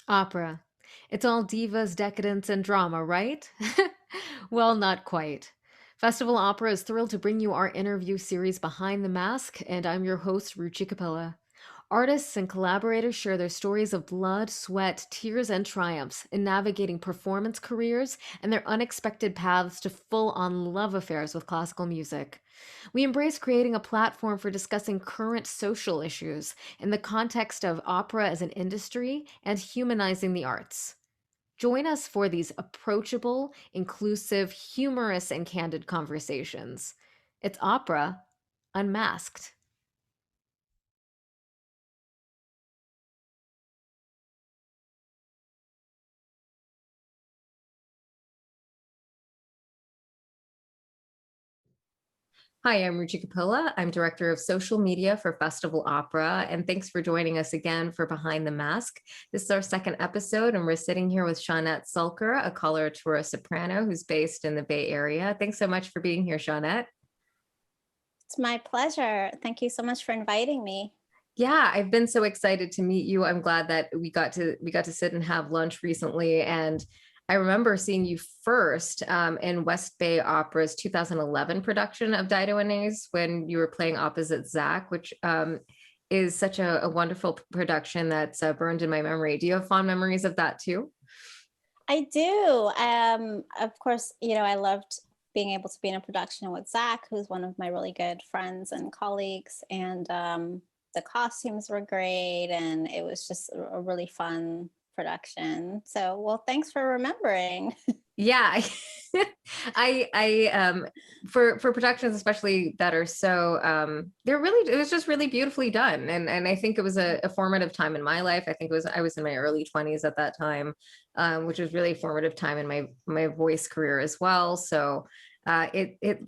Opera. It's all divas, decadence, and drama, right? Well, not quite. Festival Opera is thrilled to bring you our interview series Behind the Mask, and I'm your host, Ruchi Capella. Artists and collaborators share their stories of blood, sweat, tears, and triumphs in navigating performance careers and their unexpected paths to full on love affairs with classical music. We embrace creating a platform for discussing current social issues in the context of opera as an industry and humanizing the arts. Join us for these approachable, inclusive, humorous, and candid conversations. It's opera unmasked. Hi, I'm Ruchi Capella. I'm Director of Social Media for Festival Opera, and thanks for joining us again for Behind the Mask. This is our second episode, and we're sitting here with Shawnette Sulker, a coloratura soprano who's based in the Bay Area. Thanks so much for being here, Shawnette. It's my pleasure. Thank you so much for inviting me. Yeah, I've been so excited to meet you. I'm glad that we got to sit and have lunch recently, and I remember seeing you first in West Bay Opera's 2011 production of Dido and Ace when you were playing opposite Zach, which is such a wonderful production that's burned in my memory. Do you have fond memories of that too? I do. Of course, I loved being able to be in a production with Zach, who's one of my really good friends and colleagues. And the costumes were great. And it was just a really fun production. So, well, thanks for remembering. Yeah, I for productions especially that are so they're really it was just really beautifully done, and I think it was a formative time in my life. I was in my early 20s at that time, which was really a formative time in my voice career as well. So it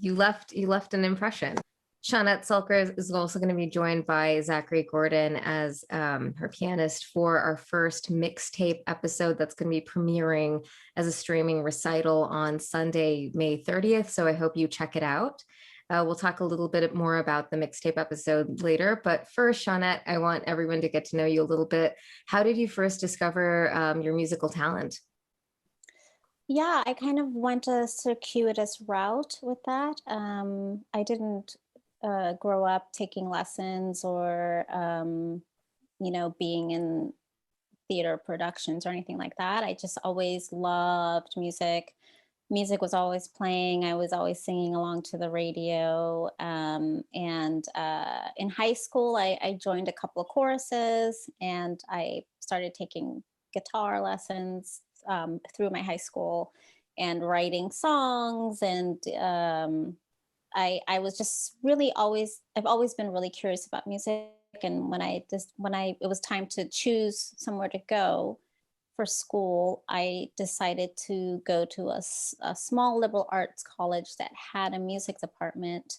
you left an impression. Shawnette Sulker is also going to be joined by Zachary Gordon as her pianist for our first mixtape episode that's going to be premiering as a streaming recital on Sunday, May 30th. So I hope you check it out. We'll talk a little bit more about the mixtape episode later. But first, Shawnette, I want everyone to get to know you a little bit. How did you first discover your musical talent? Yeah, I kind of went a circuitous route with that. I didn't grow up taking lessons or, being in theater productions or anything like that. I just always loved music. Music was always playing. I was always singing along to the radio. And in high school, I joined a couple of choruses and I started taking guitar lessons through my high school and writing songs. And I was just really I've always been really curious about music. And when it was time to choose somewhere to go for school, I decided to go to a small liberal arts college that had a music department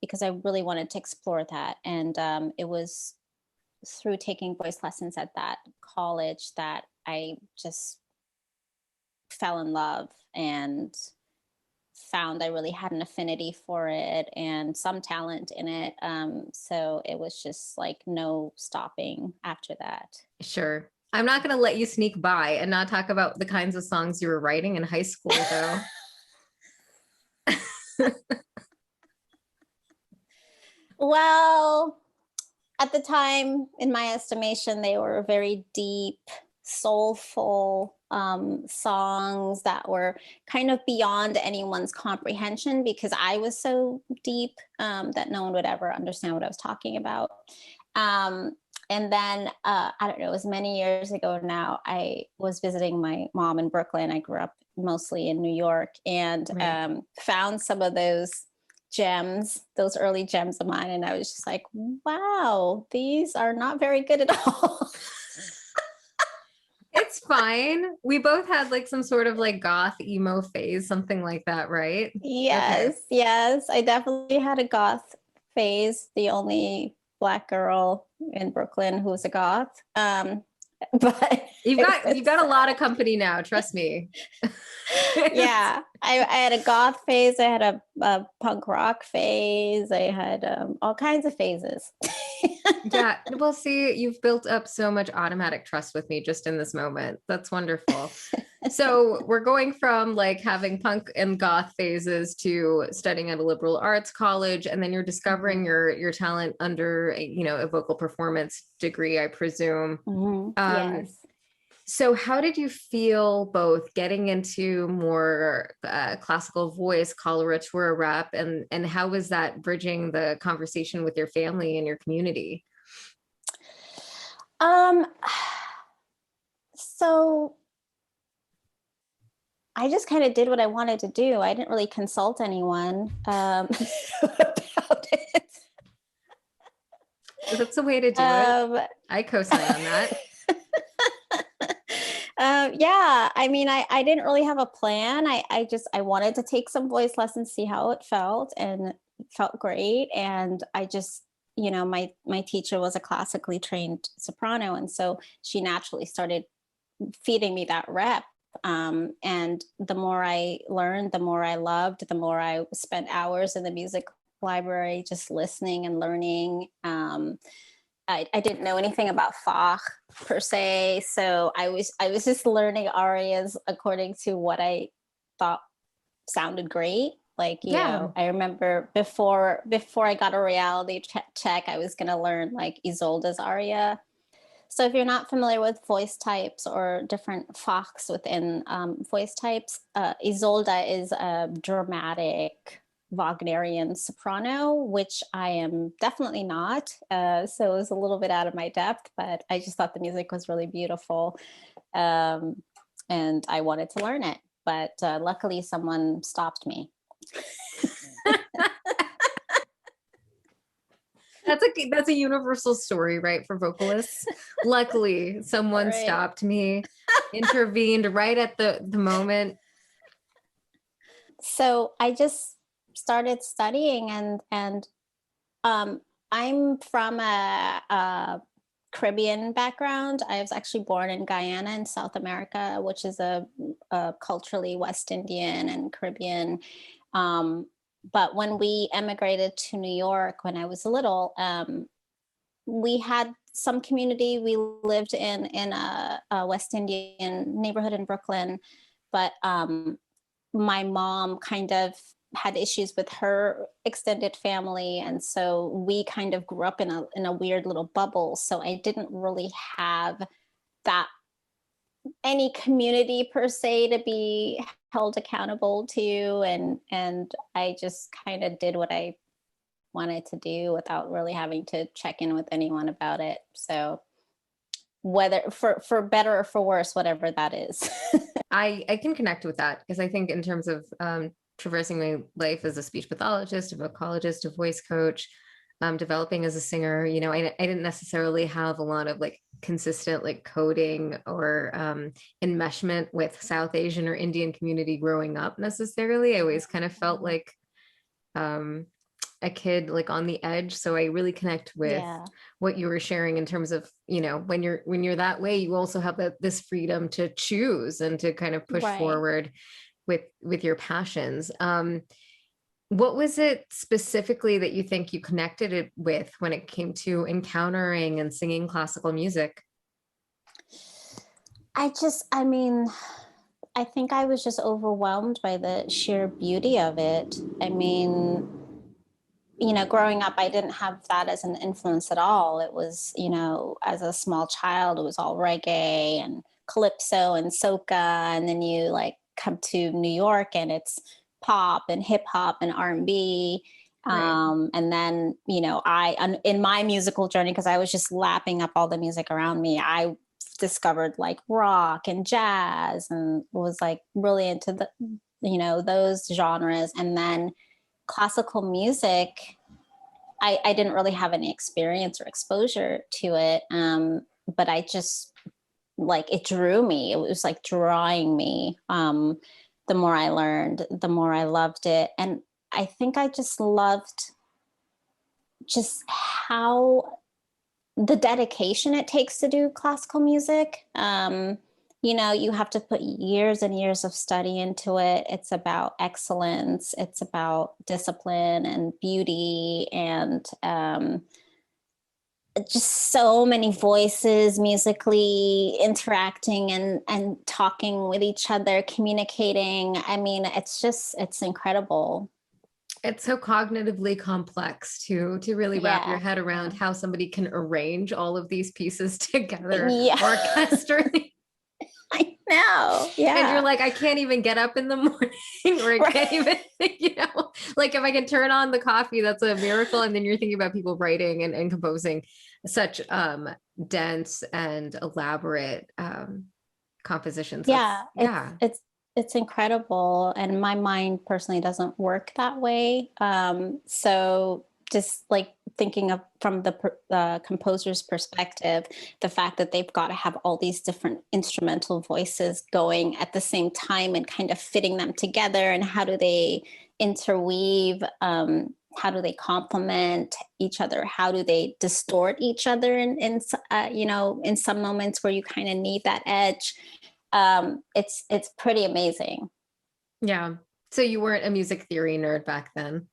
because I really wanted to explore that. And it was through taking voice lessons at that college that I just fell in love and found I really had an affinity for it and some talent in it. So it was just like no stopping after that. Sure. I'm not going to let you sneak by and not talk about the kinds of songs you were writing in high school, though. Well, at the time, in my estimation, they were very deep, soulful songs that were kind of beyond anyone's comprehension because I was so deep that no one would ever understand what I was talking about. And then, I don't know, it was many years ago now, I was visiting my mom in Brooklyn. I grew up mostly in New York and Right. found some of those gems, those early gems of mine. And I was just like, wow, these are not very good at all. It's fine. We both had like some sort of like goth emo phase, something like that, right? Okay. Yes, yes. I definitely had a goth phase, the only Black girl in Brooklyn who was a goth. But You've got a lot of company now, trust me. yeah, I had a goth phase. I had a punk rock phase. I had all kinds of phases. Yeah. Well, see, you've built up so much automatic trust with me just in this moment. That's wonderful. So we're going from like having punk and goth phases to studying at a liberal arts college, and then you're discovering your talent under a vocal performance degree, I presume. Yes. So how did you feel both getting into more classical voice, coloratura rap, and how was that bridging the conversation with your family and your community? Um, so I just kind of did what I wanted to do. I didn't really consult anyone about it. That's the way to do it. I co-sign on that. Yeah, I mean, I didn't really have a plan. I wanted to take some voice lessons, see how it felt, and it felt great. And I just, my teacher was a classically trained soprano, and so she naturally started feeding me that rep. And the more I learned, the more I loved, the more I spent hours in the music library just listening and learning. I didn't know anything about Bach per se, so I was just learning arias according to what I thought sounded great. Like, Yeah. I remember before I got a reality check, I was gonna learn like Isolde's aria. So if you're not familiar with voice types or different Fox within voice types, Isolde is a dramatic Wagnerian soprano, which I am definitely not. So it was a little bit out of my depth, but I just thought the music was really beautiful. And I wanted to learn it, but luckily someone stopped me. That's a universal story, right, for vocalists. Luckily, someone Right. stopped me, intervened right at the moment. So I just started studying, and I'm from a Caribbean background. I was actually born in Guyana in South America, which is a culturally West Indian and Caribbean. But when we emigrated to New York when I was little, we had some community. We lived in a West Indian neighborhood in Brooklyn, but my mom kind of had issues with her extended family, and so we kind of grew up in a weird little bubble. So I didn't really have that any community per se to be held accountable to, and I just kind of did what I wanted to do without really having to check in with anyone about it. So whether for better or for worse, whatever that is. I can connect with that because I think in terms of traversing my life as a speech pathologist, a vocologist, a voice coach, developing as a singer, I didn't necessarily have a lot of like consistent like coding or enmeshment with South Asian or Indian community growing up necessarily. I always kind of felt like a kid like on the edge. So I really connect with what you were sharing in terms of, when you're that way, you also have this freedom to choose and to kind of push forward with your passions. What was it specifically that you think you connected it with when it came to encountering and singing classical music? I mean, I think I was just overwhelmed by the sheer beauty of it. I mean, growing up, I didn't have that as an influence at all. It was, as a small child, it was all reggae and calypso and soca. And then you like come to New York and it's pop and hip hop and R&B. And then, in my musical journey, because I was just lapping up all the music around me, I discovered like rock and jazz and was like really into those genres. And then classical music, I didn't really have any experience or exposure to it. But I just like, it drew me. It was like drawing me. The more I learned, the more I loved it. And I think I just loved just how the dedication it takes to do classical music. You have to put years and years of study into it. It's about excellence. It's about discipline and beauty. And just so many voices musically interacting and talking with each other, communicating. I mean, it's incredible. It's so cognitively complex to really wrap your Yeah. head around how somebody can arrange all of these pieces together Yeah. orchestrally. I know. And you're Yeah. like, I can't even get up in the morning, or I can't Right. even, like if I can turn on the coffee, that's a miracle. And then you're thinking about people writing and composing such dense and elaborate compositions. That's Yeah. yeah. It's incredible. And my mind personally doesn't work that way. So just like thinking of from the composer's perspective, the fact that they've got to have all these different instrumental voices going at the same time and kind of fitting them together, and how do they interweave, how do they complement each other, how do they distort each other in some moments where you kind of need that edge. It's pretty amazing. Yeah. So you weren't a music theory nerd back then.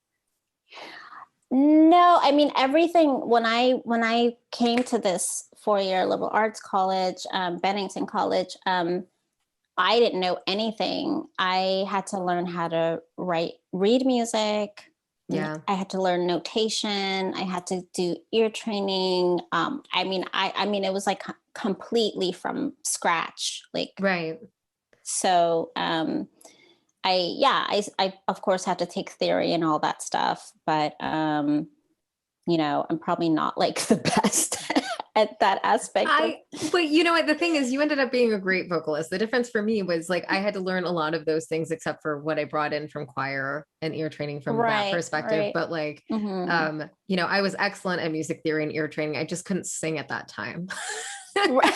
No, I mean everything. When I came to this 4-year liberal arts college, Bennington College, I didn't know anything. I had to learn how to read music. Yeah. I had to learn notation. I had to do ear training. I mean, it was like completely from scratch. Like, Right. so, I of course had to take theory and all that stuff, but I'm probably not like the best at that aspect of. But you know what? The thing is, you ended up being a great vocalist. The difference for me was like I had to learn a lot of those things, except for what I brought in from choir and ear training from that Right, perspective. right. But like, Hmm. I was excellent at music theory and ear training. I just couldn't sing at that time. Right.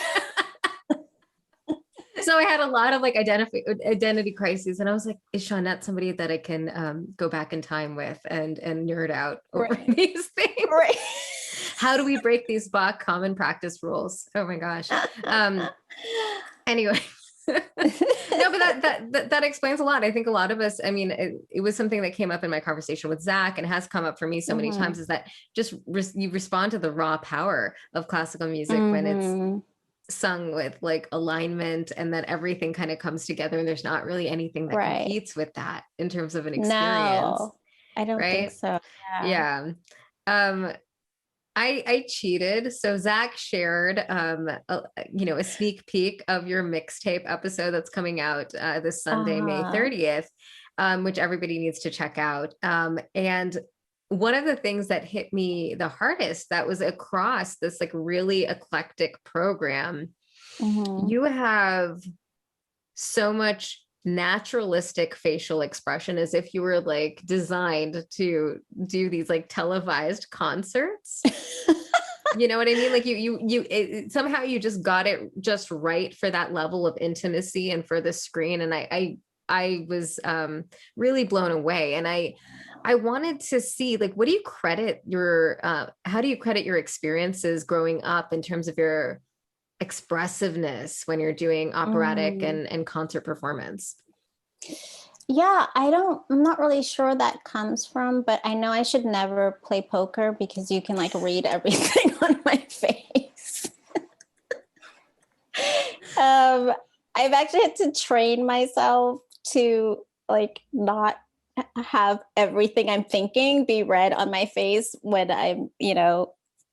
So I had a lot of like identity crises, and I was like, is Shawnette somebody that I can go back in time with and nerd out over Right, these things? right. How do we break these Bach common practice rules? Oh my gosh. Anyway. No, but that explains a lot. I think a lot of us, I mean, it was something that came up in my conversation with Zach and has come up for me so many Hmm. times, is that just you respond to the raw power of classical music when it's Hmm. sung with like alignment, and then everything kind of comes together, and there's not really anything that Right. competes with that in terms of an experience, No, I don't think right? so. Yeah. Yeah. um I cheated. So Zach shared a sneak peek of your mixtape episode that's coming out this Sunday, May Uh-huh. 30th, which everybody needs to check out. And one of the things that hit me the hardest, that was across this like really eclectic program, Hmm. you have so much naturalistic facial expression, as if you were like designed to do these like televised concerts. You know what I mean? Like somehow you just got it just right for that level of intimacy and for the screen. And I was really blown away. And I wanted to see, like, what do you credit how do you credit your experiences growing up in terms of your expressiveness when you're doing operatic Hmm. and concert performance? Yeah, I'm not really sure where that comes from, but I know I should never play poker because you can like read everything on my face. I've actually had to train myself to like not have everything I'm thinking be read on my face when I'm,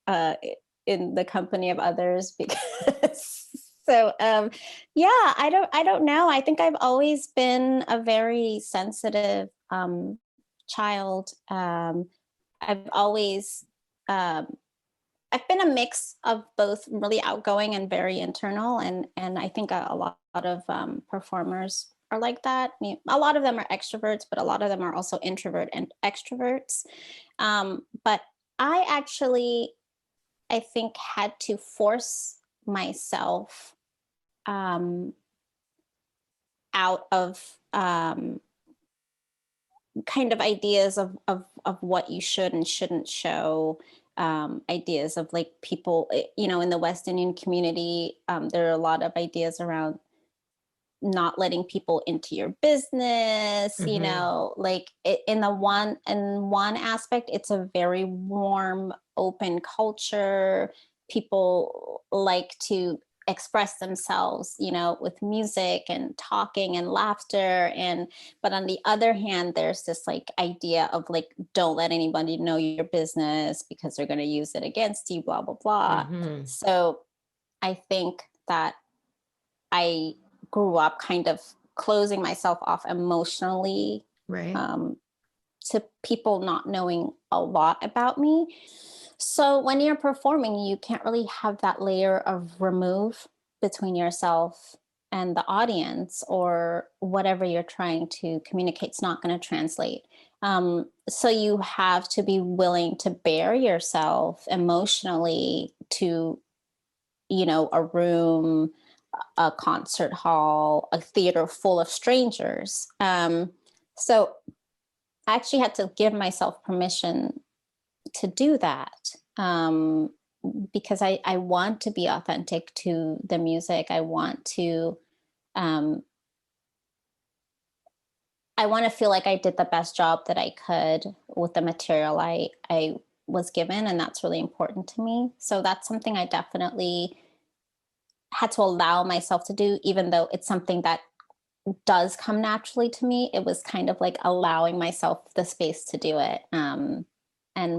uh, in the company of others because so yeah, I don't know. I think I've always been a very sensitive child. I've always um I've been a mix of both really outgoing and very internal, and I think a lot of performers are like that. I mean, a lot of them are extroverts, but a lot of them are also introvert and extroverts. But I actually, I think, had to force myself um, out of kind of ideas of what you should and shouldn't show, ideas of like people, in the West Indian community, there are a lot of ideas around not letting people into your business, you Mm-hmm. know, like in one aspect, it's a very warm, open culture. People like to express themselves, you know, with music and talking and laughter. But on the other hand, there's this like idea of like, don't let anybody know your business because they're going to use it against you, blah, blah, blah. Mm-hmm. So I think that I grew up kind of closing myself off emotionally, Right. to people not knowing a lot about me. So when you're performing, you can't really have that layer of remove between yourself and the audience, or whatever you're trying to communicate. It's not going to translate. So you have to be willing to bare yourself emotionally to, you know, a room, a concert hall, a theater full of strangers. So I actually had to give myself permission to do that, because I want to be authentic to the music. Um, I want to feel like I did the best job that I could with the material I was given, and that's really important to me. So that's something I definitely had to allow myself to do, even though it's something that does come naturally to me. It was kind of like allowing myself the space to do it. And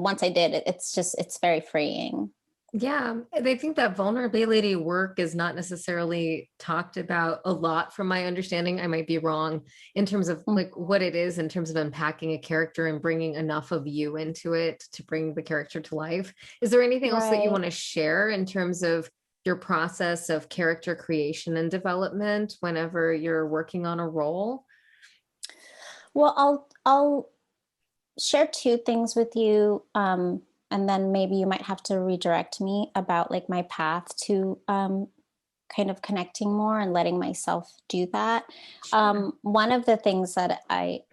once I did, it's very freeing. Yeah, I think that vulnerability work is not necessarily talked about a lot from my understanding. I might be wrong in terms of like what it is in terms of unpacking a character and bringing enough of you into it to bring the character to life. Is there anything else that you Right. want to share in terms of your process of character creation and development whenever you're working on a role? Well, I'll share two things with you, and then maybe you might have to redirect me about like my path to kind of connecting more and letting myself do that. Sure. One of the things that I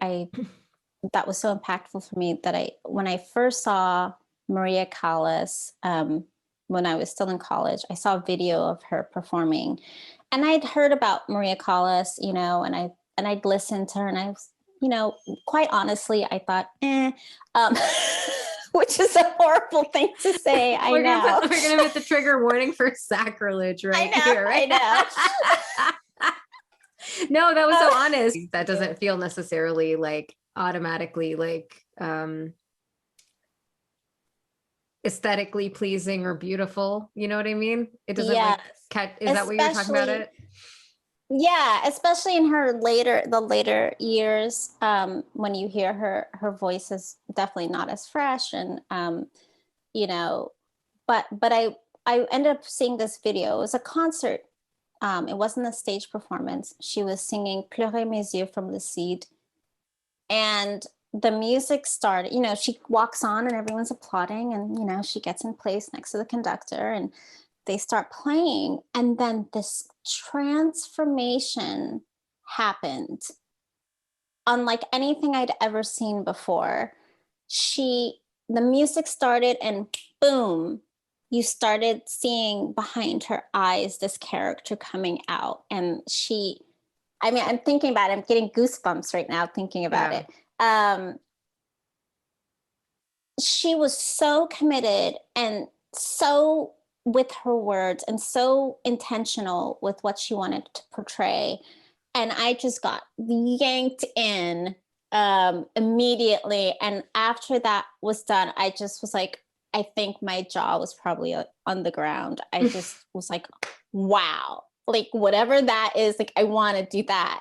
that was so impactful for me, that when I first saw Maria Callas, when I was still in college, I saw a video of her performing, and I'd heard about Maria Callas, you know, and I'd listened to her, and I was, you know, quite honestly, I thought, um, which is a horrible thing to say. I know. We're gonna put the trigger warning for sacrilege right here, right? I know. No, that was so honest. That doesn't feel necessarily like automatically like aesthetically pleasing or beautiful. You know what I mean? It doesn't Yes, like is that what you're talking about especially, it? yeah, especially in the later years, when you hear her voice is definitely not as fresh, and you know, but I ended up seeing this video. It was a concert. It wasn't a stage performance. She was singing "Pleurer mes yeux" from the Seed, and the music started. You know, she walks on and everyone's applauding, and you know, she gets in place next to the conductor, and they start playing, and then this transformation happened unlike anything I'd ever seen before. The music started, and boom, you started seeing behind her eyes this character coming out. And I mean, I'm thinking about it, I'm getting goosebumps right now thinking about Yeah. it. She was so committed and so with her words and so intentional with what she wanted to portray. And I just got yanked in immediately. And after that was done, I just was like, I think my jaw was probably on the ground. I just was like, wow, like whatever that is, like I want to do that.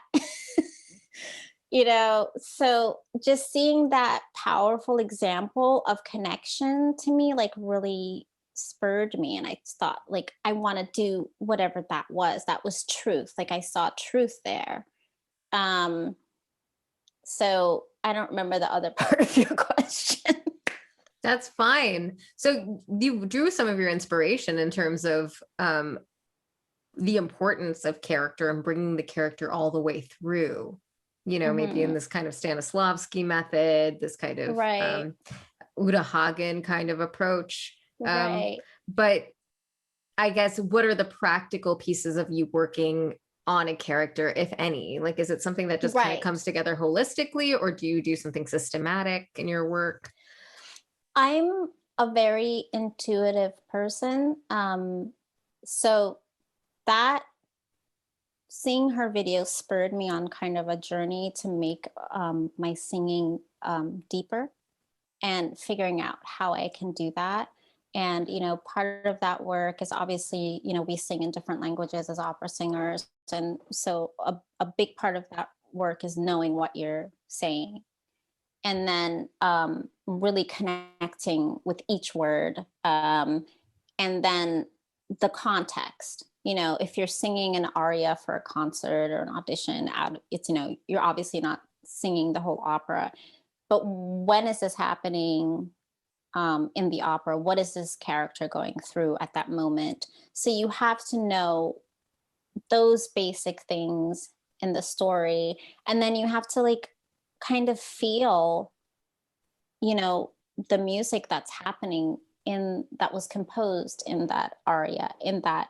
You know, so just seeing that powerful example of connection to me like really spurred me, and I thought like I want to do whatever that was truth, like I saw truth there. um so I don't remember the other part of your question. That's fine. So you drew some of your inspiration in terms of the importance of character and bringing the character all the way through, you know, maybe in Hmm. this kind of Stanislavski method, this kind of Right. Uta Hagen kind of approach. Right. But I guess what are the practical pieces of you working on a character, if any? Like, is it something that just kind of Right. comes together holistically, or do you do something systematic in your work? I'm a very intuitive person. So that seeing her video spurred me on kind of a journey to make my singing deeper and figuring out how I can do that. And, part of that work is obviously, we sing in different languages as opera singers. And so a big part of that work is knowing what you're saying. And then really connecting with each word. And then the context. If you're singing an aria for a concert or an audition, it's, you're obviously not singing the whole opera. But when is this happening in the opera? What is this character going through at that moment? So you have to know those basic things in the story. And then you have to like kind of feel, the music that's happening that was composed in that aria, in that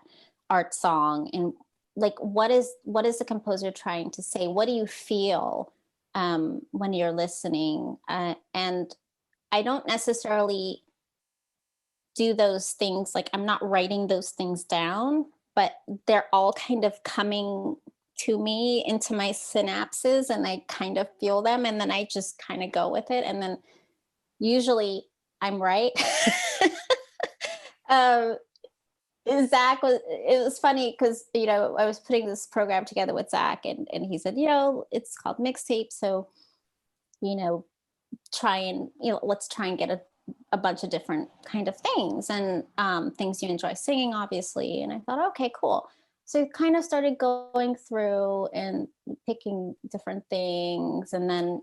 art song. And like, what is the composer trying to say? What do you feel when you're listening? And I don't necessarily do those things. Like, I'm not writing those things down, but they're all kind of coming to me into my synapses, and I kind of feel them, and then I just kind of go with it. And then usually I'm right. um, Zach it was funny because, I was putting this program together with Zach, and he said, it's called Mixtape. So, let's try and get a bunch of different kind of things, and things you enjoy singing, obviously. And I thought, okay, cool. So I kind of started going through and picking different things. And then,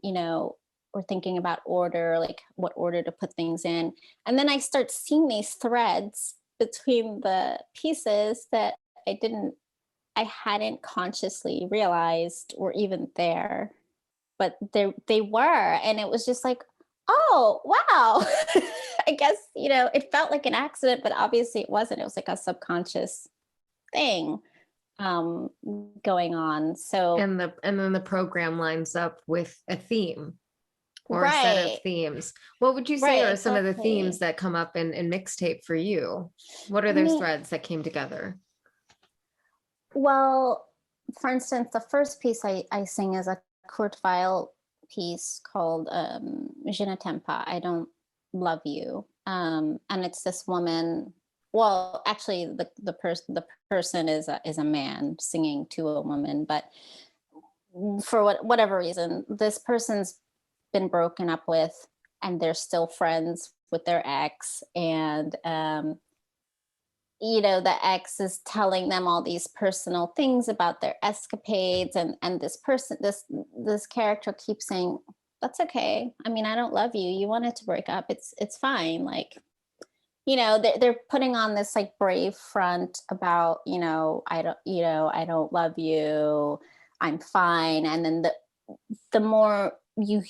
we're thinking about order, like what order to put things in. And then I start seeing these threads between the pieces that I hadn't consciously realized were even there, but they were. And it was just like, oh, wow. I guess, it felt like an accident, but obviously it wasn't. It was like a subconscious thing going on. So, And then the program lines up with a theme or a set of right, themes. What would you say right, are some of the themes exactly. that come up in Mixtape for you? What are I those mean, threads that came together? well, for instance, the first piece I sing is a court file piece called Je ne t'aime pas, I don't love you. And it's this woman. Well, actually, the person is a man singing to a woman, but for whatever reason, this person's been broken up with, and they're still friends with their ex. And the ex is telling them all these personal things about their escapades, and this character keeps saying, that's okay, I mean, I don't love you, you wanted to break up, it's fine. Like, they're putting on this like brave front about, I don't love you, I'm fine. And then the more you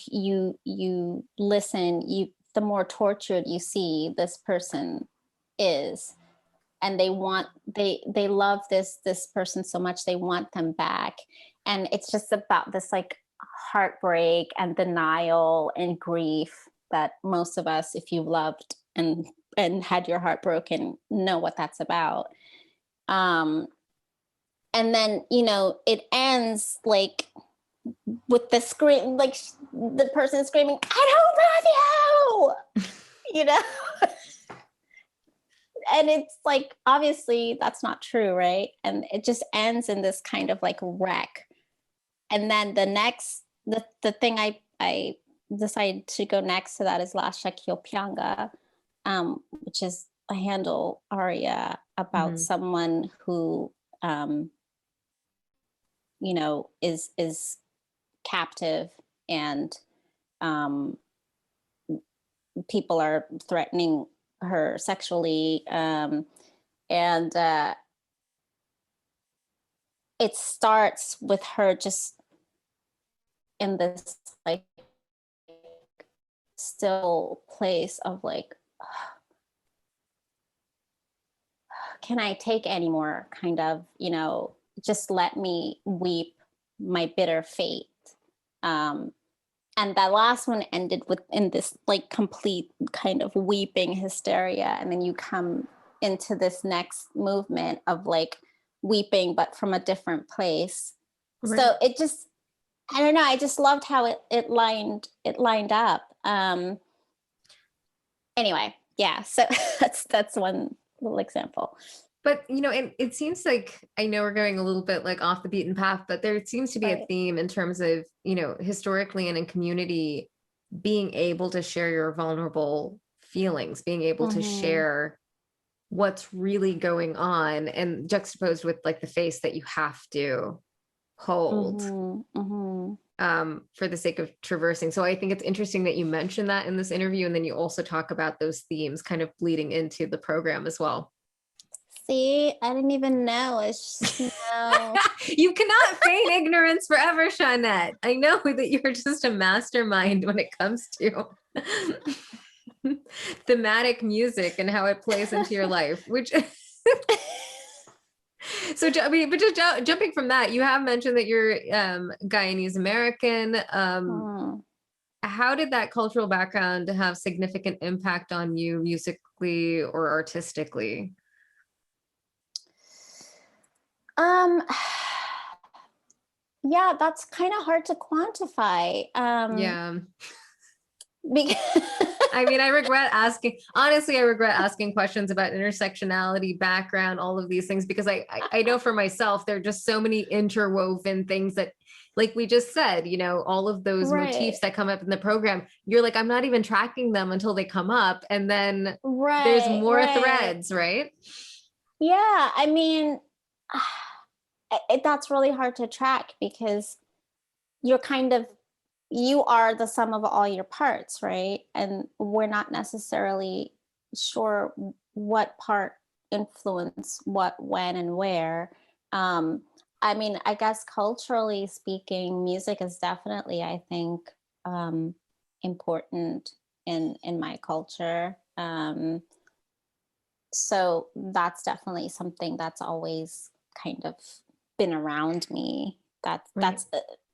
listen, the more tortured you see this person is. And they love this person so much, they want them back. And it's just about this like heartbreak and denial and grief that most of us, if you've loved and had your heart broken, know what that's about. And then, it ends like with the scream, like the person screaming, I don't love you, you know. And it's like, obviously that's not true, right? And it just ends in this kind of like wreck. And then the thing I decided to go next to that is Lascia Ch'io Pianga, which is a Handel aria about Mhm. someone who is captive, and people are threatening her sexually, and it starts with her just in this like still place of like, can I take any more, kind of, just let me weep my bitter fate. And that last one ended with in this like complete kind of weeping hysteria. And then you come into this next movement of like weeping, but from a different place. Right. So it just, I don't know. I just loved how it lined up. Anyway, yeah. So that's one little example. But, you know, it seems like, I know we're going a little bit like off the beaten path, but there seems to be a Right. theme in terms of, you know, historically and in community, being able to share your vulnerable feelings, being able to share what's really going on, and juxtaposed with like the face that you have to hold for the sake of traversing. So I think it's interesting that you mentioned that in this interview, and then you also talk about those themes kind of bleeding into the program as well. See, I didn't even know. It's just, You cannot feign ignorance forever, Shawnette. I know that you're just a mastermind when it comes to thematic music and how it plays into your life, which so I mean, but just jumping from that, you have mentioned that you're Guyanese American. How did that cultural background have significant impact on you musically or artistically? Yeah, that's kind of hard to quantify. Yeah. Because I mean, I regret asking questions about intersectionality, background, all of these things, because I know for myself, there are just so many interwoven things that, like we just said, you know, all of those motifs that come up in the program, you're like, I'm not even tracking them until they come up. And then there's more threads, right? Yeah. I mean, that's really hard to track because you are the sum of all your parts, right? And we're not necessarily sure what part influence what, when, and where. I mean, I guess culturally speaking, music is definitely, I think, important in my culture. So that's definitely something that's always kind of been around me. That's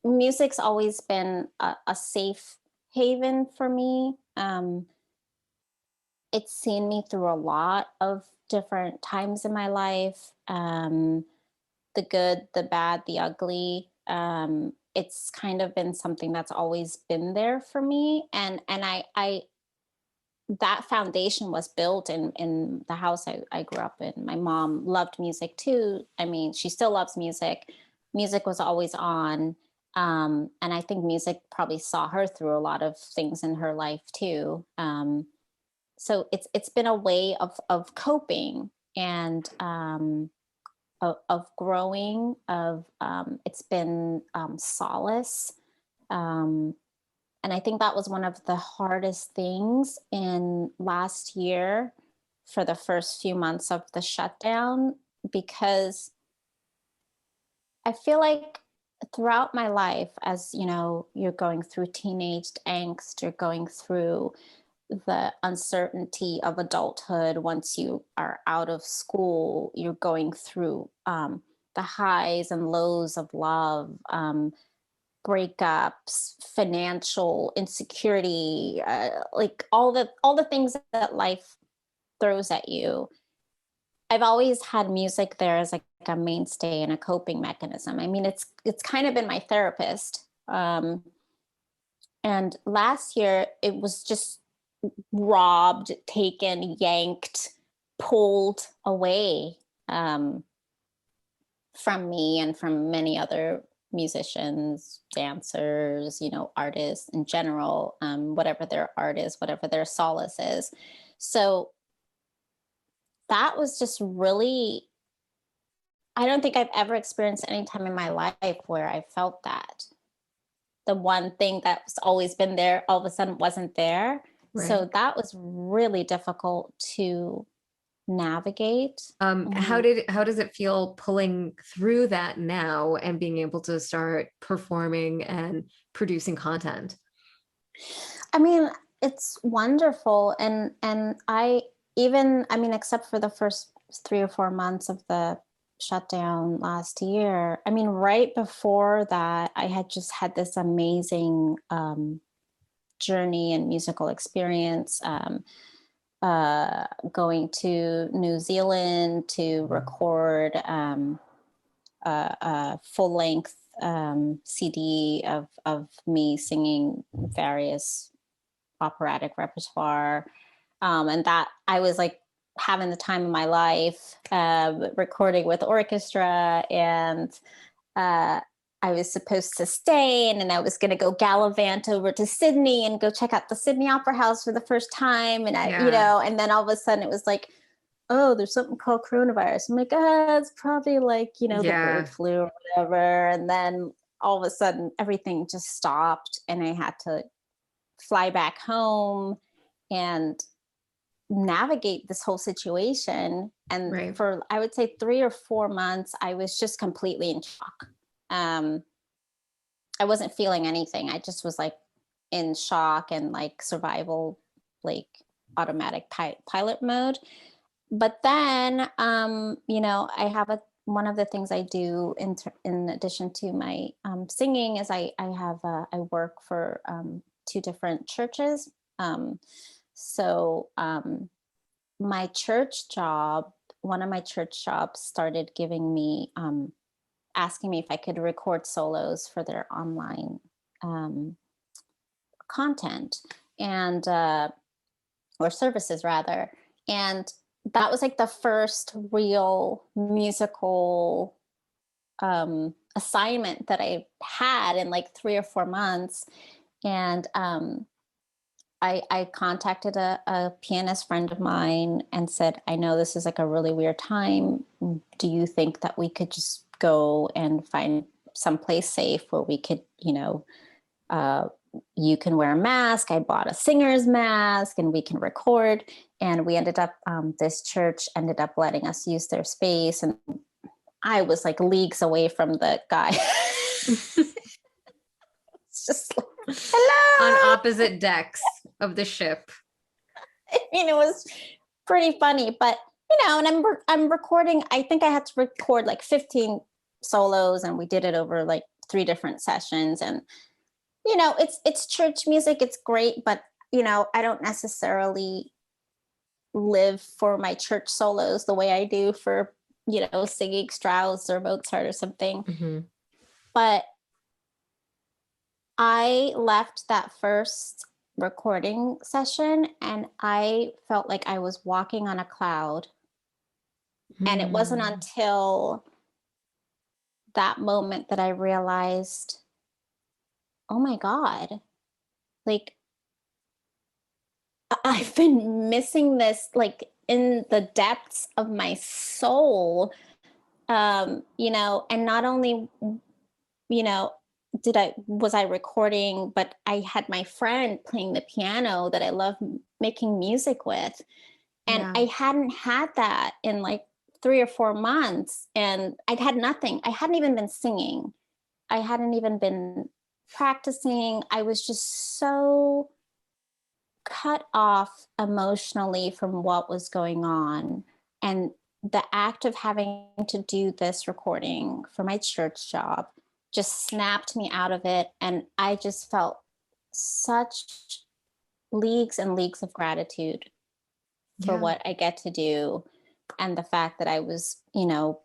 music's always been a safe haven for me. It's seen me through a lot of different times in my life, the good, the bad, the ugly. It's kind of been something that's always been there for me, and I that foundation was built in the house I grew up in. My mom loved music too. I mean, she still loves music. Music was always on. And I think music probably saw her through a lot of things in her life too. So it's been a way of coping and of growing. It's been solace. And I think that was one of the hardest things in last year for the first few months of the shutdown, because I feel like throughout my life, as you know, you're going through teenage angst, you're going through the uncertainty of adulthood. Once you are out of school, you're going through the highs and lows of love, breakups, financial insecurity, like all the things that life throws at you. I've always had music there as like a mainstay and a coping mechanism. I mean, it's kind of been my therapist. And last year it was just robbed, taken, yanked, pulled away from me and from many other musicians, dancers, you know, artists in general, whatever their art is, whatever their solace is. So that was just really, I don't think I've ever experienced any time in my life where I felt that. The one thing that's always been there all of a sudden wasn't there. Right. So that was really difficult to navigate. How does it feel pulling through that now and being able to start performing and producing content? I mean, it's wonderful. And I mean, except for the first 3 or 4 months of the shut down last year, I mean, right before that, I had just had this amazing journey and musical experience, going to New Zealand to record a full length CD of me singing various operatic repertoire. And that I was like having the time of my life, recording with orchestra, and I was supposed to stay, and then I was going to go gallivant over to Sydney and go check out the Sydney Opera House for the first time. And and then all of a sudden it was like, oh, there's something called coronavirus. I'm like, it's probably like, the bird flu or whatever. And then all of a sudden everything just stopped, and I had to fly back home and navigate this whole situation. And for, I would say 3 or 4 months, I was just completely in shock. I wasn't feeling anything. I just was like in shock and like survival, like automatic pilot mode. But then, I have one of the things I do in addition to my singing is I work for 2 different churches. So my church job, one of my church jobs started giving me, asking me if I could record solos for their online content and, or services rather. And that was like the first real musical assignment that I had in like 3 or 4 months. And I contacted a pianist friend of mine and said, I know this is like a really weird time. Do you think that we could just go and find someplace safe where we could, you can wear a mask. I bought a singer's mask and we can record. And we ended up, this church ended up letting us use their space. And I was like leagues away from the guy. It's just like, hello. On opposite decks of the ship. I mean, it was pretty funny, but and I'm recording. I think I had to record like 15 solos, and we did it over like 3 different sessions. And it's church music. It's great, but I don't necessarily live for my church solos the way I do for singing Strauss or Mozart or something. Mm-hmm. But I left that first recording session and I felt like I was walking on a cloud. And it wasn't until that moment that I realized, oh my God, like I've been missing this like in the depths of my soul, and not only, was I recording, but I had my friend playing the piano that I love making music with. And I hadn't had that in like 3 or 4 months, and I'd had nothing. I hadn't even been singing. I hadn't even been practicing. I was just so cut off emotionally from what was going on. And the act of having to do this recording for my church job just snapped me out of it. And I just felt such leagues and leagues of gratitude for what I get to do. And the fact that I was,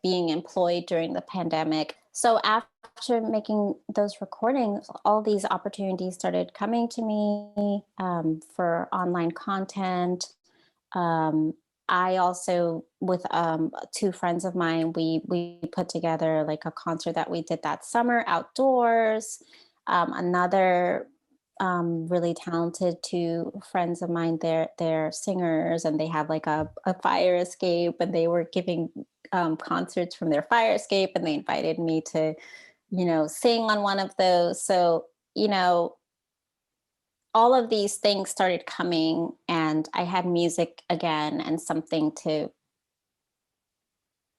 being employed during the pandemic. So after making those recordings, all these opportunities started coming to me for online content. I also, with 2 friends of mine, we put together like a concert that we did that summer outdoors. Another really talented 2 friends of mine, they're singers, and they have like a fire escape, and they were giving concerts from their fire escape, and they invited me to, sing on one of those. So, all of these things started coming, and I had music again and something to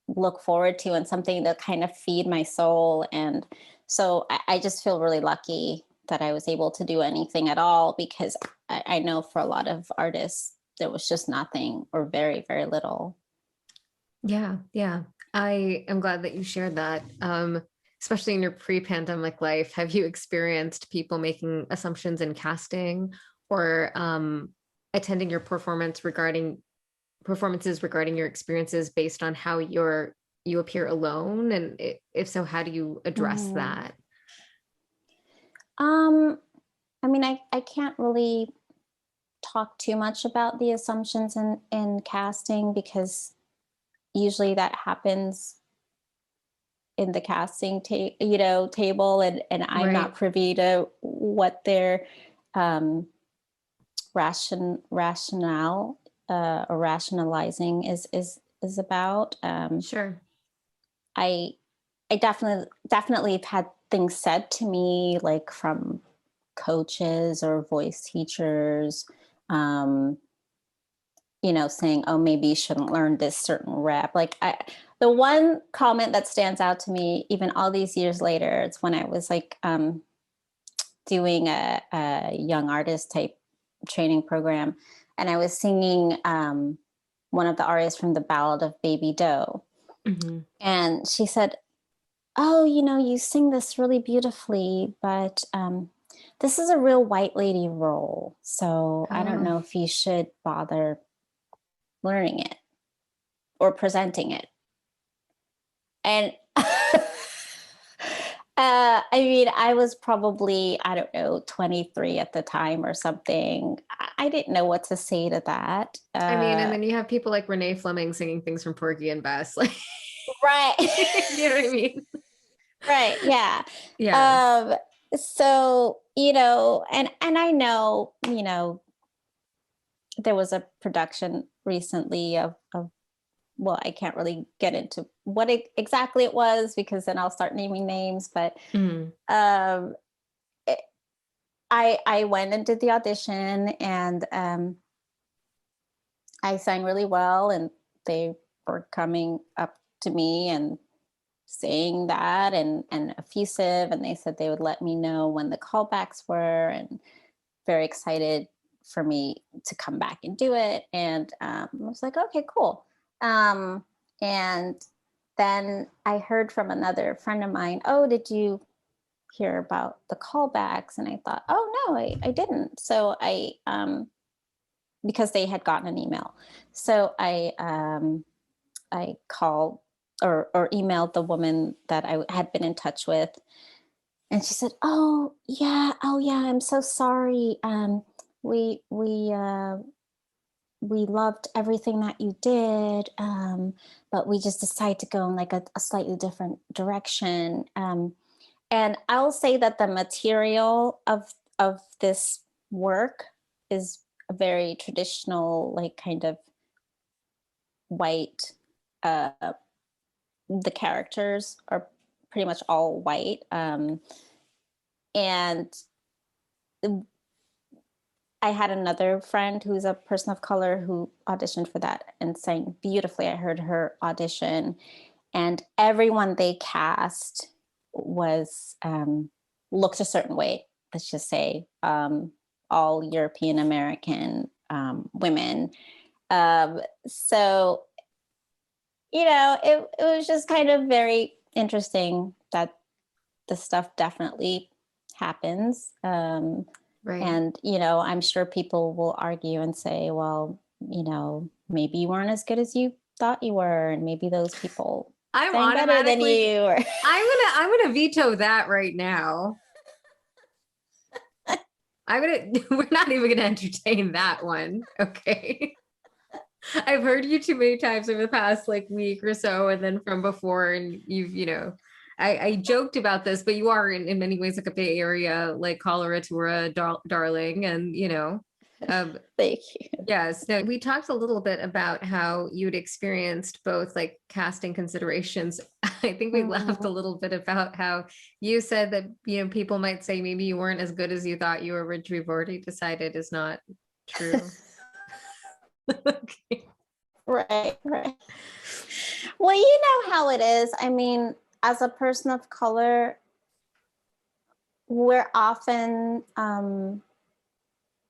look forward to and something to kind of feed my soul. And so I just feel really lucky that I was able to do anything at all, because I know for a lot of artists, there was just nothing or very, very little. Yeah. Yeah. I am glad that you shared that. Especially in your pre-pandemic life, have you experienced people making assumptions in casting or attending your performances regarding your experiences based on how you appear alone? And if so, how do you address Mm. that? I mean, I can't really talk too much about the assumptions in casting because usually that happens in the casting table, and I'm not Right. privy to what their um, rationale or rationalizing is about. Sure. I I definitely have had things said to me like from coaches or voice teachers, um, saying, "Oh, maybe you shouldn't learn this certain rep." The one comment that stands out to me, even all these years later, it's when I was like doing a young artist type training program, and I was singing one of the arias from the Ballad of Baby Doe, Hmm. and she said, "Oh, you sing this really beautifully, but this is a real white lady role, so I don't Oh, know if you should bother learning it or presenting it." And I mean, I was probably, I don't know, 23 at the time or something. I didn't know what to say to that. I mean, and then you have people like Renee Fleming singing things from Porgy and Bess, like, Right. you know what I mean? Right. Yeah. Yeah. Um, so, and I know, there was a production recently of well, I can't really get into what exactly it was because then I'll start naming names, but Mm. um, it, I went and did the audition, and I sang really well, and they were coming up to me and saying that and effusive, and they said they would let me know when the callbacks were, and very excited for me to come back and do it. And I was like, okay, cool. Um, and then I heard from another friend of mine, "Oh, did you hear about the callbacks?" And I thought, "Oh no, I didn't." So because they had gotten an email, so I called or emailed the woman that I had been in touch with, and she said, oh yeah, I'm so sorry. We we uh, we loved everything that you did, but we just decided to go in like a slightly different direction." And I'll say that the material of this work is a very traditional, like kind of white. Uh, the characters are pretty much all white, and I had another friend who's a person of color who auditioned for that and sang beautifully. I heard her audition, and everyone they cast was looked a certain way. Let's just say all European American women. So it was just kind of very interesting that the stuff definitely happens. Right. And, I'm sure people will argue and say, well, maybe you weren't as good as you thought you were. And maybe those people I'm sang better than automatically you. Or I'm gonna veto that right now. We're not even gonna entertain that one. Okay. I've heard you too many times over the past like week or so, and then from before, and I joked about this, but you are in many ways like a Bay Area, like coloratura darling, and um, thank you. yes. No, we talked a little bit about how you'd experienced both like casting considerations. I think we laughed a Mm. little bit about how you said that, people might say maybe you weren't as good as you thought you were, which we've already decided is not true. Okay. Right, right. Well, you know how it is. I mean, as a person of color, we're often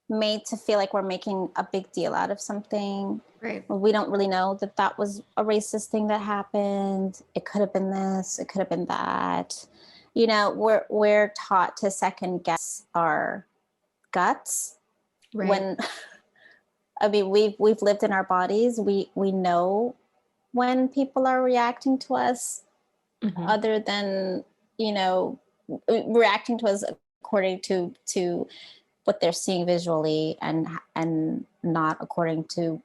made to feel like we're making a big deal out of something. Right. We don't really know that that was a racist thing that happened. It could have been this, it could have been that. You know, we're taught to second guess our guts Right. when I mean we've lived in our bodies. We know when people are reacting to us other than, you know, reacting to us according to what they're seeing visually and not according to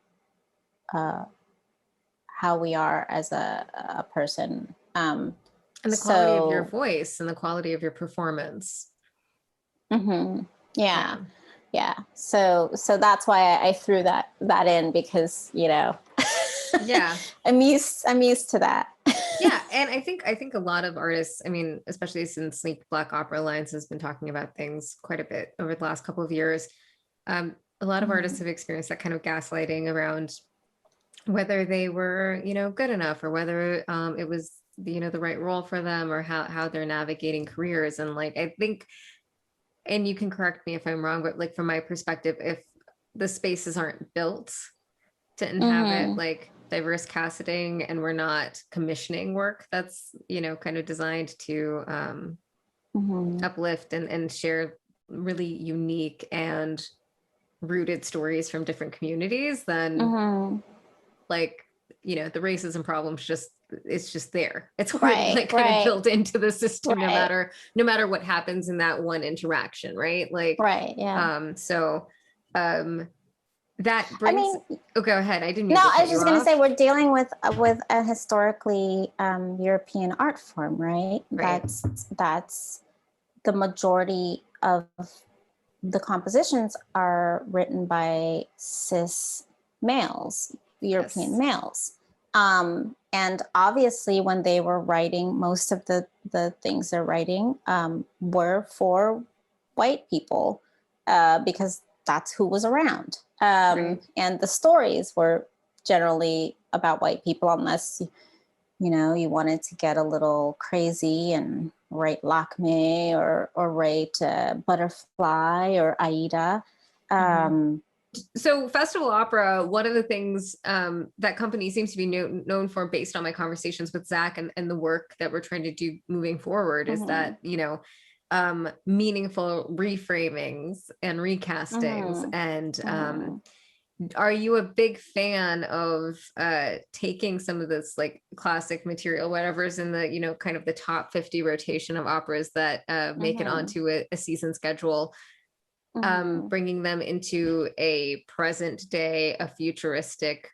how we are as a person. And the quality of your voice and the quality of your performance. Yeah. So that's why I threw that in, because, you know, yeah, I'm used to that. Yeah. And I think a lot of artists, I mean, especially since like Black Opera Alliance has been talking about things quite a bit over the last couple of years, a lot of artists have experienced that kind of gaslighting around whether they were, you know, good enough, or whether it was, you know, the right role for them, or how they're navigating careers. And like, I think, and you can correct me if I'm wrong, but like from my perspective, if the spaces aren't built to inhabit like diverse casting, and we're not commissioning work that's, you know, kind of designed to uplift and share really unique and rooted stories from different communities, then like, you know, the racism problem's just, it's just there. It's already like kind of built into the system, no matter what happens in that one interaction, right? Like, so that brings, oh, go ahead. I didn't mean to cut I was just going to off. say, we're dealing with a historically European art form, right? That's the majority of the compositions are written by cis males, European males. And obviously when they were writing, most of the things they're writing were for white people, because that's who was around. And the stories were generally about white people, unless, you know, you wanted to get a little crazy and write Lakme or write Butterfly or Aida. So festival opera, one of the things that company seems to be known for, based on my conversations with Zach and the work that we're trying to do moving forward, is that, you know, meaningful reframings and recastings. And are you a big fan of taking some of this like classic material, whatever's in the, you know, kind of the top 50 rotation of operas that make it onto a season schedule, bringing them into a present day, a futuristic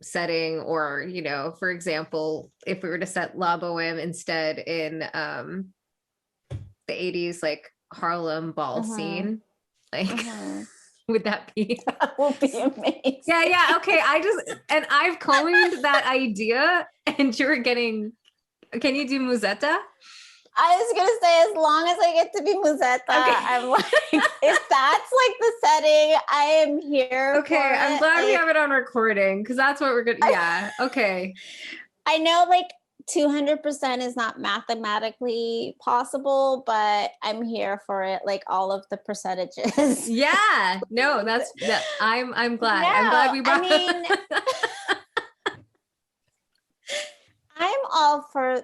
setting? Or, you know, for example, if we were to set La Boheme instead in the 80s, like Harlem ball scene, like would that be? That would be amazing. Yeah. Okay. I've coined that idea, and you're getting, can you do Musetta? I was going to say, as long as I get to be Musetta, I'm like, if that's like the setting, I am here. Okay. I'm glad we have it on recording, because that's what we're going to, yeah. Okay. I know like 200% is not mathematically possible, but I'm here for it. Like all of the percentages. Yeah. No, I'm glad. No, I'm glad we brought I'm all for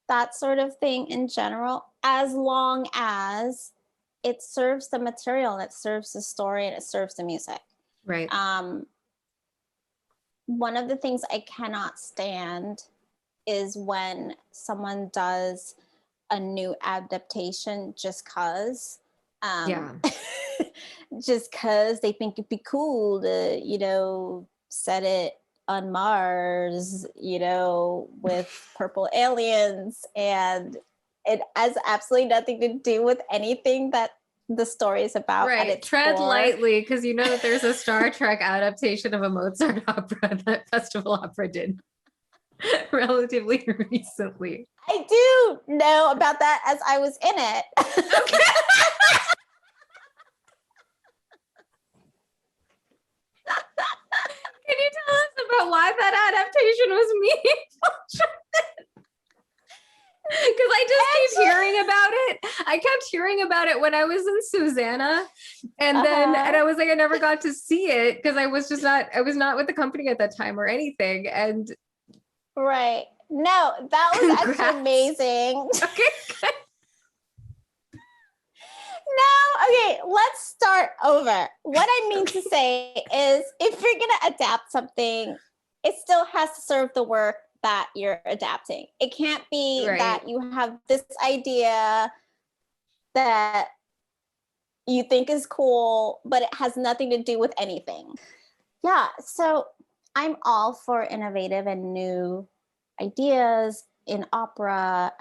that sort of thing in general, as long as it serves the material, it serves the story, and it serves the music. Right. One of the things I cannot stand is when someone does a new adaptation just cause. Just cause they think it'd be cool to, you know, set it on Mars, you know, with purple aliens, and it has absolutely nothing to do with anything that the story is about. Right. Tread lightly, because you know that there's a Star Trek adaptation of a Mozart opera that Festival Opera did relatively recently. I do know about that, as I was in it. Okay. Can you tell us about why that adaptation was meaningful? Because I just keep hearing about it. I kept hearing about it when I was in Susanna. And then, and Uh-huh. I was like, I never got to see it because I was not with the company at that time or anything. And Right. No, that was actually congrats. amazing. Okay, good. No, okay, let's start over. What I mean to say is if you're going to adapt something, it still has to serve the work that you're adapting. It can't be Right. that you have this idea that you think is cool, but it has nothing to do with anything. Yeah, so I'm all for innovative and new ideas in opera,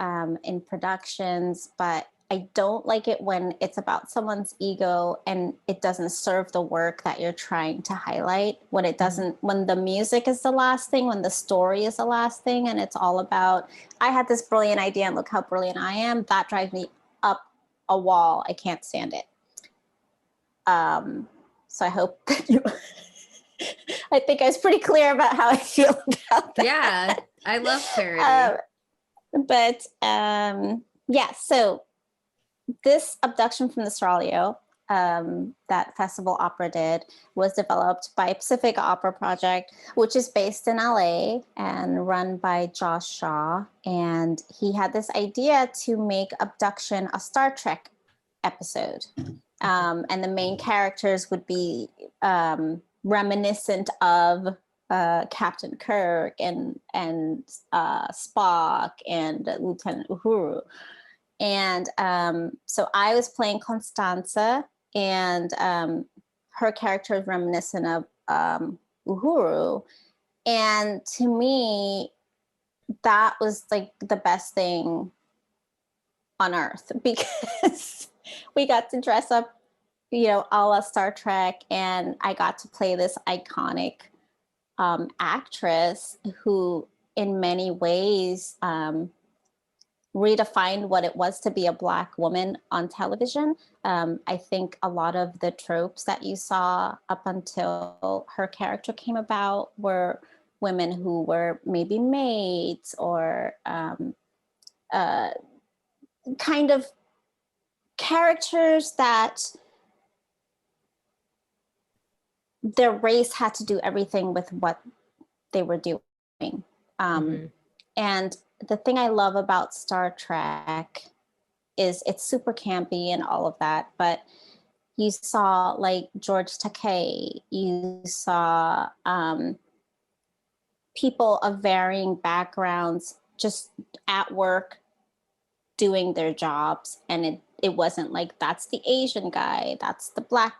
in productions, but I don't like it when it's about someone's ego and it doesn't serve the work that you're trying to highlight. When it doesn't, when the music is the last thing, when the story is the last thing, and it's all about, I had this brilliant idea and look how brilliant I am, that drives me up a wall. I can't stand it. So I hope that you, I think I was pretty clear about how I feel about that. Yeah, I love parody. Yeah, so this Abduction from the Seraglio that Festival Opera did was developed by Pacific Opera Project, which is based in LA and run by Josh Shaw. And he had this idea to make Abduction a Star Trek episode. And the main characters would be reminiscent of Captain Kirk and Spock and Lieutenant Uhuru. And so I was playing Constanza, and her character is reminiscent of Uhuru. And to me, that was like the best thing on earth because we got to dress up, you know, a la Star Trek, and I got to play this iconic actress who in many ways redefined what it was to be a Black woman on television. I think a lot of the tropes that you saw up until her character came about were women who were maybe maids or kind of characters that their race had to do everything with what they were doing. And the thing I love about Star Trek is it's super campy and all of that, but you saw like George Takei, you saw people of varying backgrounds just at work doing their jobs, and it wasn't like that's the Asian guy, that's the Black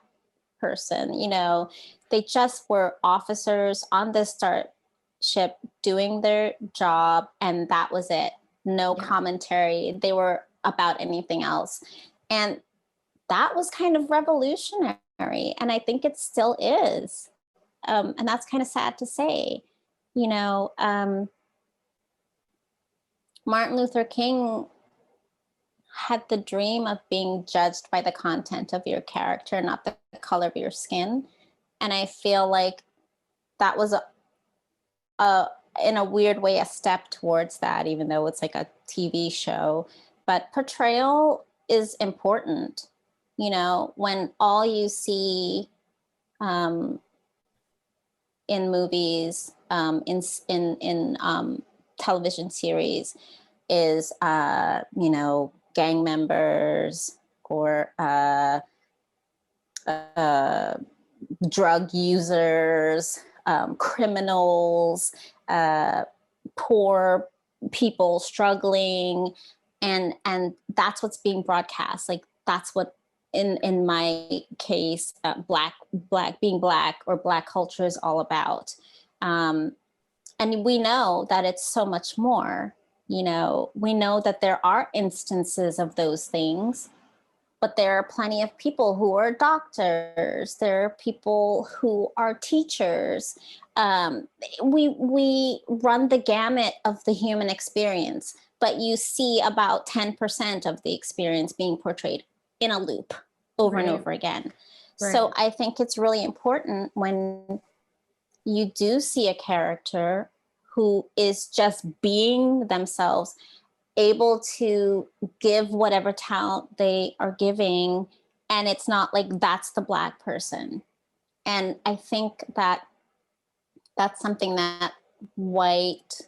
person, you know, they just were officers on this starship doing their job, and that was it. No commentary. They were about anything else. And that was kind of revolutionary. And I think it still is. And that's kind of sad to say. You know, Martin Luther King had the dream of being judged by the content of your character, not the color of your skin. And I feel like that was in a weird way, a step towards that, even though it's like a TV show. But portrayal is important. You know, when all you see in movies, in television series is, you know, gang members or drug users, criminals, poor people struggling, and that's what's being broadcast. Like that's what in my case, black being Black or Black culture is all about. And we know that it's so much more. You know, we know that there are instances of those things, but there are plenty of people who are doctors. There are people who are teachers. We run the gamut of the human experience, but you see about 10% of the experience being portrayed in a loop over and over again. So I think it's really important when you do see a character who is just being themselves, able to give whatever talent they are giving, and it's not like that's the Black person. And I think that that's something that white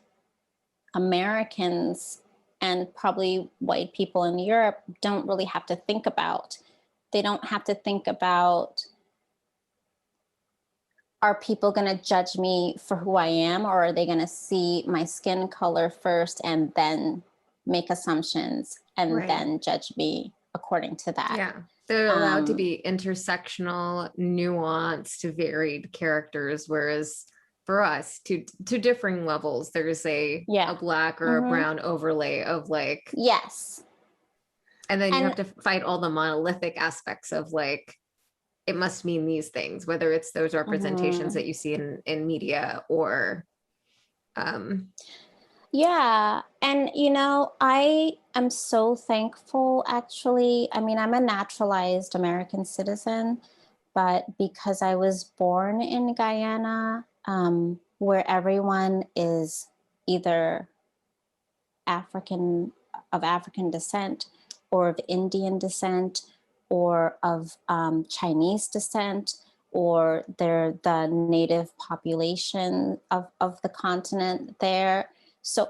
Americans and probably white people in Europe don't really have to think about. They don't have to think about, are people going to judge me for who I am, or are they going to see my skin color first and then make assumptions and Right. then judge me according to that? Yeah. They're allowed to be intersectional, nuanced, varied characters, whereas for us, to differing levels, there's a Black or a brown overlay of like, yes. And then you have to fight all the monolithic aspects of like, it must mean these things, whether it's those representations that you see in media or yeah. And, you know, I am so thankful, actually. I mean, I'm a naturalized American citizen, but because I was born in Guyana, where everyone is either of African descent or of Indian descent or of Chinese descent, or they're the native population of the continent there. So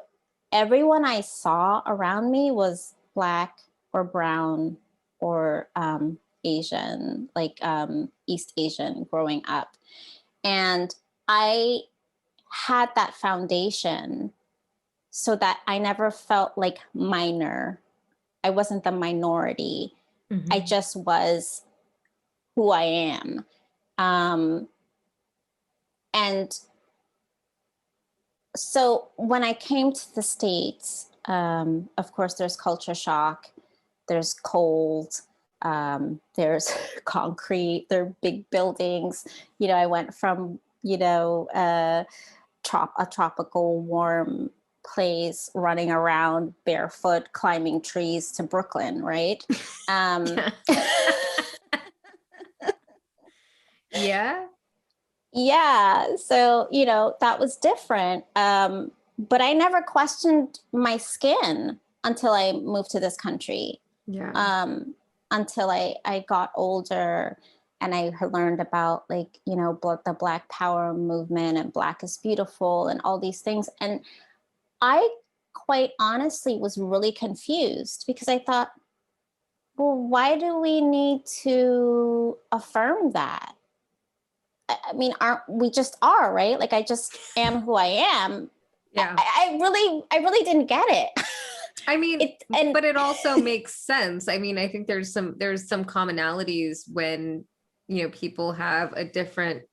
everyone I saw around me was Black or brown or Asian, like East Asian growing up. And I had that foundation so that I never felt like minor. I wasn't the minority. I just was who I am. And so when I came to the States, of course, there's culture shock, there's cold, there's concrete, there are big buildings. You know, I went from, you know, a tropical warm place running around barefoot climbing trees to Brooklyn, right? Yeah. Yeah. So, you know, that was different. But I never questioned my skin until I moved to this country. Yeah. Until I got older and I learned about, like, you know, the Black Power movement and Black is beautiful and all these things. And I quite honestly was really confused because I thought, well, why do we need to affirm that? I mean, aren't we just are, right? Like, I just am who I am. Yeah. I really didn't get it. I mean, but it also makes sense. I mean, I think there's some commonalities when, you know, people have a different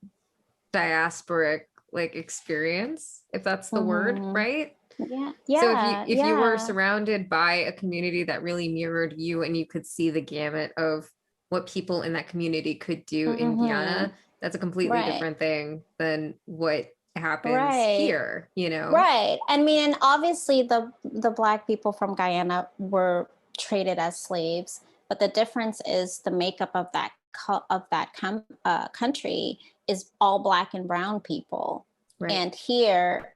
diasporic like experience, if that's the word, right? Yeah. So if you were surrounded by a community that really mirrored you and you could see the gamut of what people in that community could do in Guyana, that's a completely different thing than what happens here, you know? Right. I mean, and obviously the Black people from Guyana were traded as slaves, but the difference is the makeup of that country is all Black and brown people. Right. And here,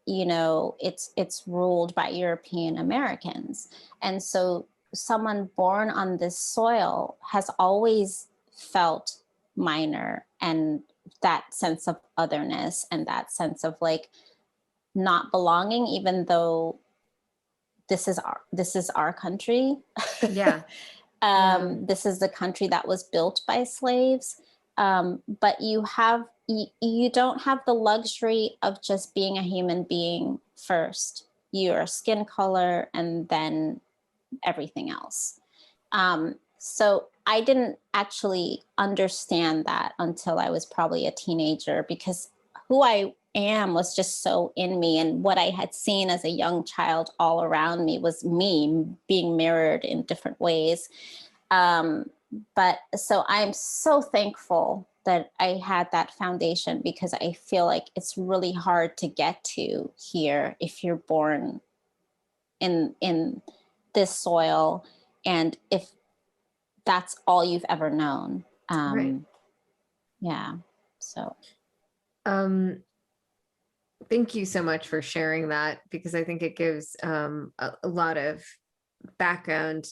you know, it's ruled by European Americans. And so someone born on this soil has always felt minor, and that sense of otherness and that sense of like not belonging, even though this is our country. Yeah. This is the country that was built by slaves. But you don't have the luxury of just being a human being first. Your skin color and then everything else. So I didn't actually understand that until I was probably a teenager, because who I am was just so in me, and what I had seen as a young child all around me was me being mirrored in different ways. But so I'm so thankful that I had that foundation, because I feel like it's really hard to get to here if you're born in this soil, and if that's all you've ever known. Right. Yeah. So. Thank you so much for sharing that, because I think it gives a lot of background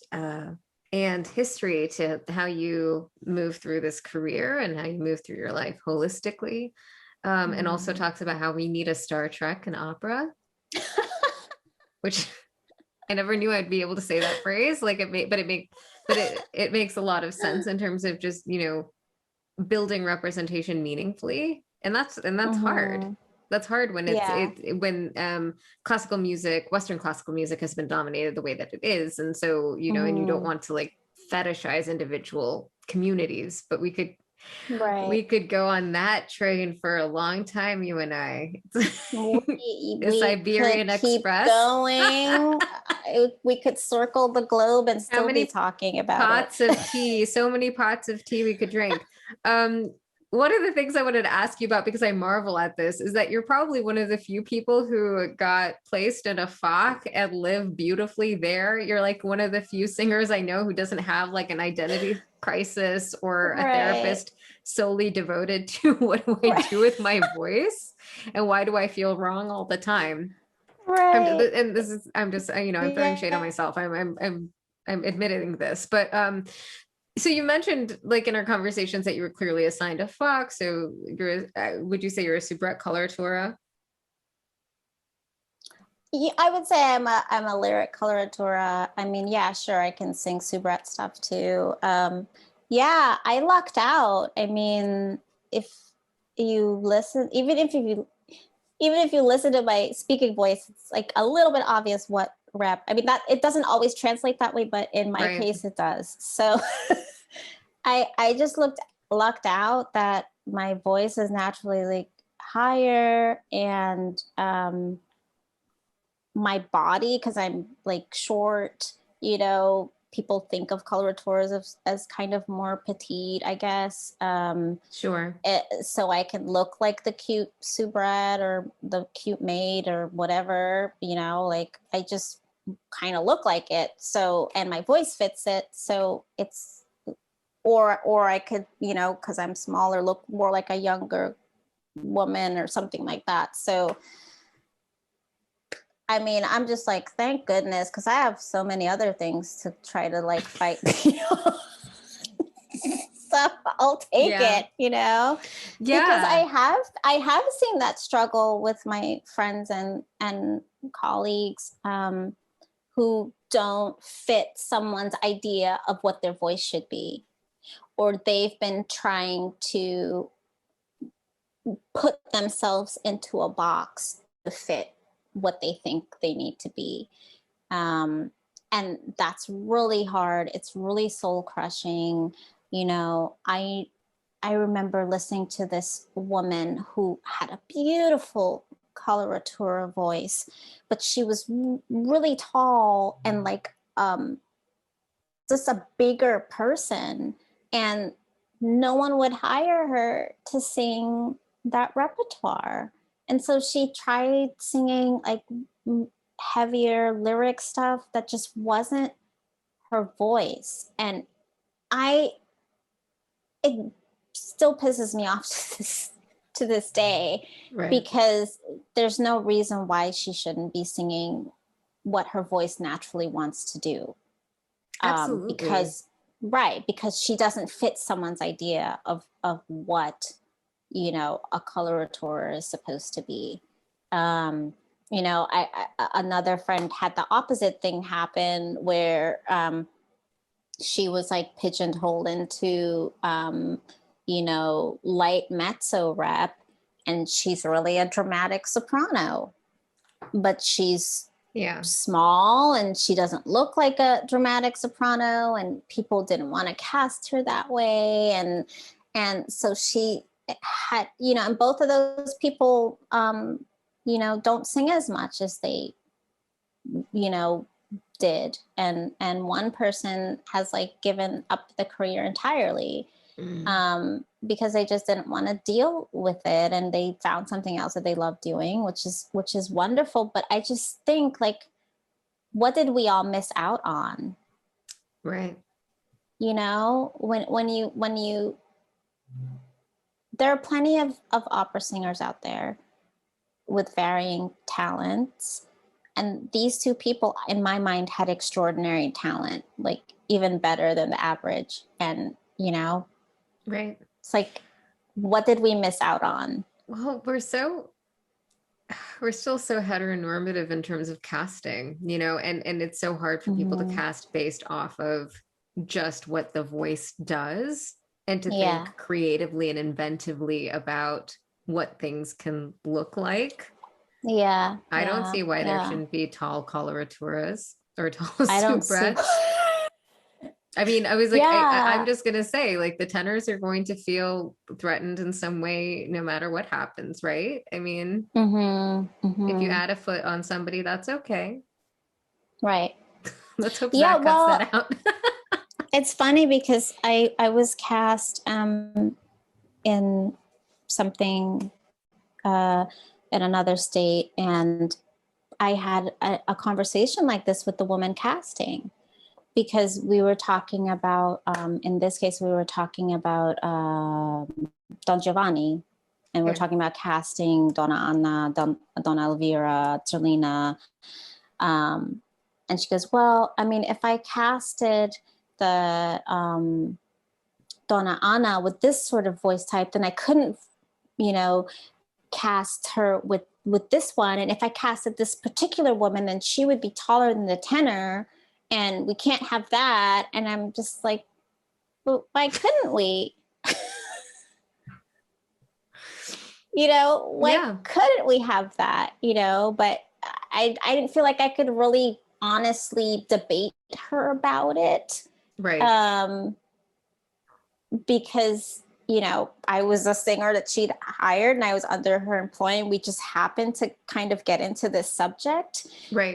and history to how you move through this career and how you move through your life holistically. And also talks about how we need a Star Trek and opera, which I never knew I'd be able to say that phrase. Like it makes a lot of sense in terms of just, building representation meaningfully. And that's hard. Mhm. That's hard when Yeah. when classical music, Western classical music has been dominated the way that it is. And so, and you don't Mhm. want to like fetishize individual communities, but Right. we could go on that train for a long time, you and I. The We could Siberian keep Express. going. We could circle the globe and How still be many talking about it. pots of tea, so many pots of tea we could drink. Um, one of the things I wanted to ask you about, because I marvel at this, is that you're probably one of the few people who got placed in a FOC and live beautifully there. You're like one of the few singers I know who doesn't have like an identity crisis or a Right. therapist solely devoted to what do I Right. do with my voice and why do I feel wrong all the time. Right. And this is, I'm just, I'm throwing shade on Yeah. myself. I'm admitting this, but so you mentioned like in our conversations that you were clearly assigned a Fox. So would you say you're a soubrette coloratura? Yeah, I would say I'm a lyric coloratura. I mean, yeah, sure, I can sing soubrette stuff too. Yeah, I lucked out. I mean, if you listen, even if you listen to my speaking voice, it's like a little bit obvious what rap. I mean, that it doesn't always translate that way, but in my Right. case, it does. So I just lucked out that my voice is naturally like higher, and my body, because I'm like short, people think of colorators as kind of more petite, I guess. Sure. So I can look like the cute soubrette or the cute maid or whatever, like I just kind of look like it. So, and my voice fits it. So it's, or I could, because I'm smaller, look more like a younger woman or something like that. So, I mean, I'm just like, thank goodness, because I have so many other things to try to like fight. So I'll take Yeah. it, because I Yeah. have seen that struggle with my friends and colleagues, who don't fit someone's idea of what their voice should be, or they've been trying to put themselves into a box to fit what they think they need to be. Um, and that's really hard. It's really soul crushing. I remember listening to this woman who had a beautiful coloratura voice, but she was really tall and like just a bigger person, and no one would hire her to sing that repertoire. And so she tried singing like heavier lyric stuff that just wasn't her voice. And I it still pisses me off to this day, Right. because there's no reason why she shouldn't be singing what her voice naturally wants to do. Absolutely. Because she doesn't fit someone's idea of what a coloratura is supposed to be. um another friend had the opposite thing happen, where she was like pigeonholed into light mezzo rep, and she's really a dramatic soprano, but she's Yeah. small and she doesn't look like a dramatic soprano, and people didn't want to cast her that way. And so she had, and both of those people don't sing as much as they you know did. And one person has like given up the career entirely, Mm. because they just didn't want to deal with it, and they found something else that they love doing, which is wonderful. But I just think, like, what did we all miss out on? Right. When you there are plenty of opera singers out there, with varying talents. And these two people, in my mind, had extraordinary talent, like even better than the average. And, you know, Right. it's like, what did we miss out on? Well, we're still so heteronormative in terms of casting, you know, and it's so hard for people to Mm-hmm. cast based off of just what the voice does and to Yeah. think creatively and inventively about what things can look like. Yeah. I don't Yeah. see why there Yeah. shouldn't be tall coloraturas or tall I don't see. soubrettes. I mean, I was like, I'm Yeah. just gonna say, like, the tenors are going to feel threatened in some way, no matter what happens, right? I mean, Mm-hmm. if you Mm-hmm. add a foot on somebody, that's okay. Right. Let's hope Yeah. Zach cuts Well, that out. it's funny because I was cast in something uh, in another state, and I had a conversation like this with the woman casting, because we were talking about, in this case, we were talking about Don Giovanni, and we're Okay. talking about casting Donna Anna, Donna Elvira, Terlina. And she goes, well, I mean, if I casted the Donna Anna with this sort of voice type, then I couldn't, you know, cast her with this one. And if I casted this particular woman, then she would be taller than the tenor, and we can't have that. And I'm just like, well, why couldn't we? You know, why Yeah. couldn't we have that? You know, but I didn't feel like I could really honestly debate her about it. Right. Because, you know, I was a singer that she'd hired and I was under her employment. We just happened to kind of get into this subject. Right.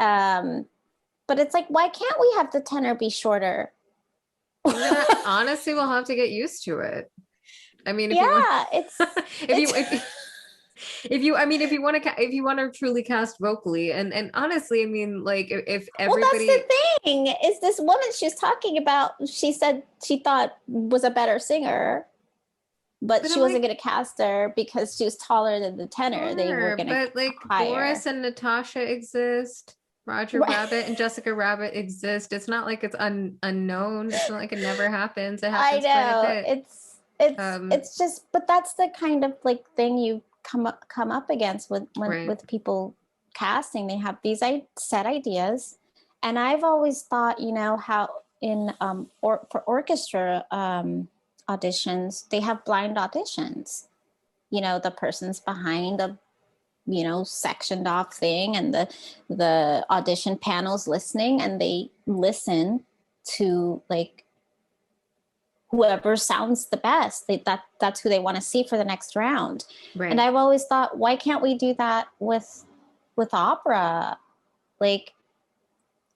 But it's like, why can't we have the tenor be shorter? Honestly, we'll have to get used to it. I mean, if you want, Yeah, if you want to truly cast vocally, and honestly, I mean, like if well, that's everybody, the thing, is this woman she's talking about, she said she thought was a better singer, but she I'm wasn't like, going to cast her because she was taller than the tenor they were sure, going to but like hire. Boris and Natasha exist. Roger Right. Rabbit and Jessica Rabbit exist. It's not like it's unknown. It's not like it never happens. It I happens quite a know, bit. it's just, but that's the kind of like thing you come up against Right. with people casting. They have these set ideas, and I've always thought, you know, how in for orchestra auditions, they have blind auditions. You know, the person's behind a, you know, sectioned off thing, and the audition panel's listening, and they listen to like whoever sounds the best. That's who they want to see for the next round. Right. And I've always thought, why can't we do that with opera? Like,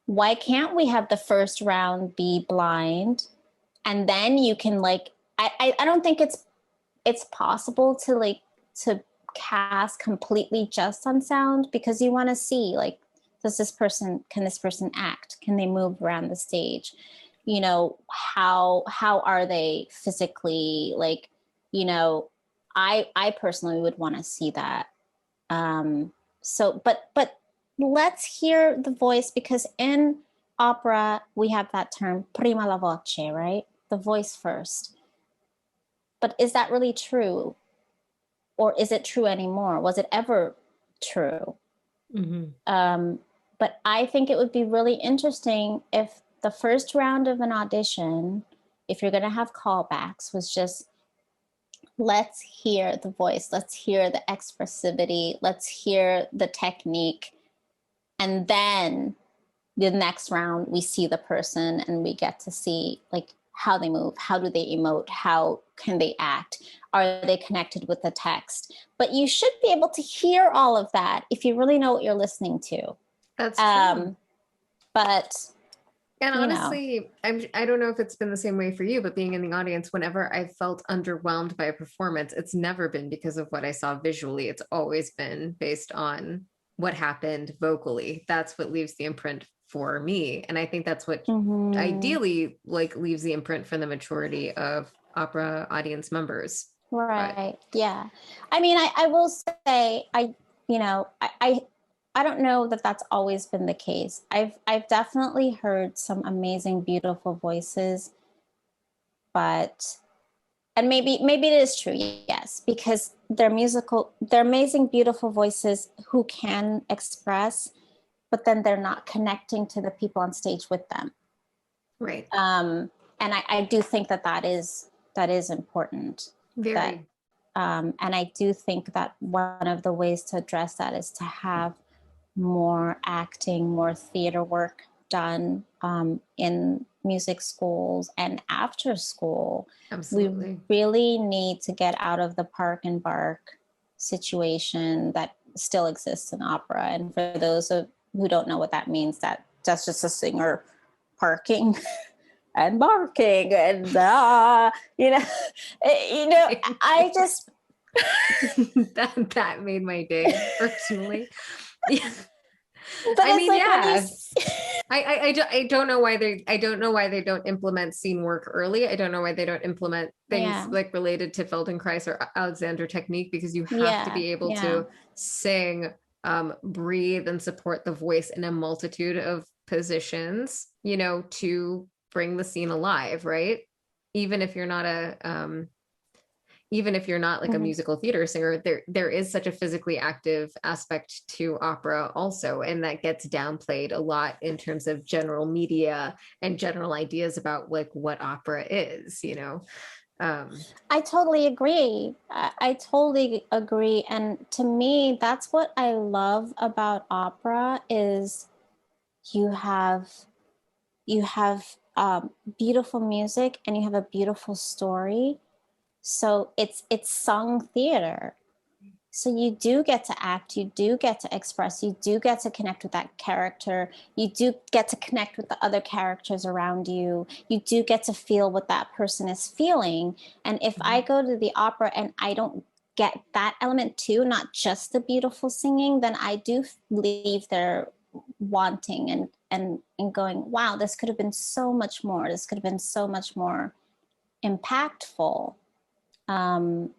why can't we have the first round be blind, and then you can like, I don't think it's possible to like to cast completely just on sound, because you want to see, like, can this person act, can they move around the stage, you know, how are they physically, like, you know, I personally would want to see that. So but let's hear the voice, because in opera we have that term prima la voce, right? The voice first. But is that really true? Or is it true anymore? Was it ever true? Mm-hmm. But I think it would be really interesting if the first round of an audition, if you're going to have callbacks, was just, let's hear the voice, let's hear the expressivity, let's hear the technique. And then the next round, we see the person and we get to see like how they move, how do they emote, how can they act, are they connected with the text? But you should be able to hear all of that if you really know what you're listening to. That's true. But and honestly, I don't know if it's been the same way for you, but being in the audience, whenever I felt underwhelmed by a performance, it's never been because of what I saw visually. It's always been based on what happened vocally. That's what leaves the imprint for me. And I think that's what ideally like leaves the imprint for the majority of opera audience members. Right. But. Yeah. I mean, I will say you know, I don't know that that's always been the case. I've definitely heard some amazing, beautiful voices, but and maybe it is true, yes, because they're amazing, beautiful voices who can express, but then they're not connecting to the people on stage with them. Right. And I do think that is important. That Very. and I do think that one of the ways to address that is to have more acting, more theater work done in music schools and after school. Absolutely. We really need to get out of the park and bark situation that still exists in opera. And for those who don't know what that means, that's just a singer parking and barking and I just that made my day personally. Yeah. but I it's mean, like when yeah. you I don't know why they don't implement scene work early. I don't know why they don't implement things yeah like related to Feldenkrais or Alexander technique, because you have to yeah be able yeah to sing, breathe, and support the voice in a multitude of positions, to bring the scene alive, right? Even if you're not like a Mhm. musical theater singer, there is such a physically active aspect to opera also, and that gets downplayed a lot in terms of general media and general ideas about like what opera is. I totally agree. I totally agree. And to me, that's what I love about opera is you have you have beautiful music and you have a beautiful story. So it's sung theater. So you do get to act, you do get to express, you do get to connect with that character, you do get to connect with the other characters around you, you do get to feel what that person is feeling. And if I go to the opera and I don't get that element too, not just the beautiful singing, then I do leave there wanting and going, wow, this could have been so much more. This could have been so much more impactful.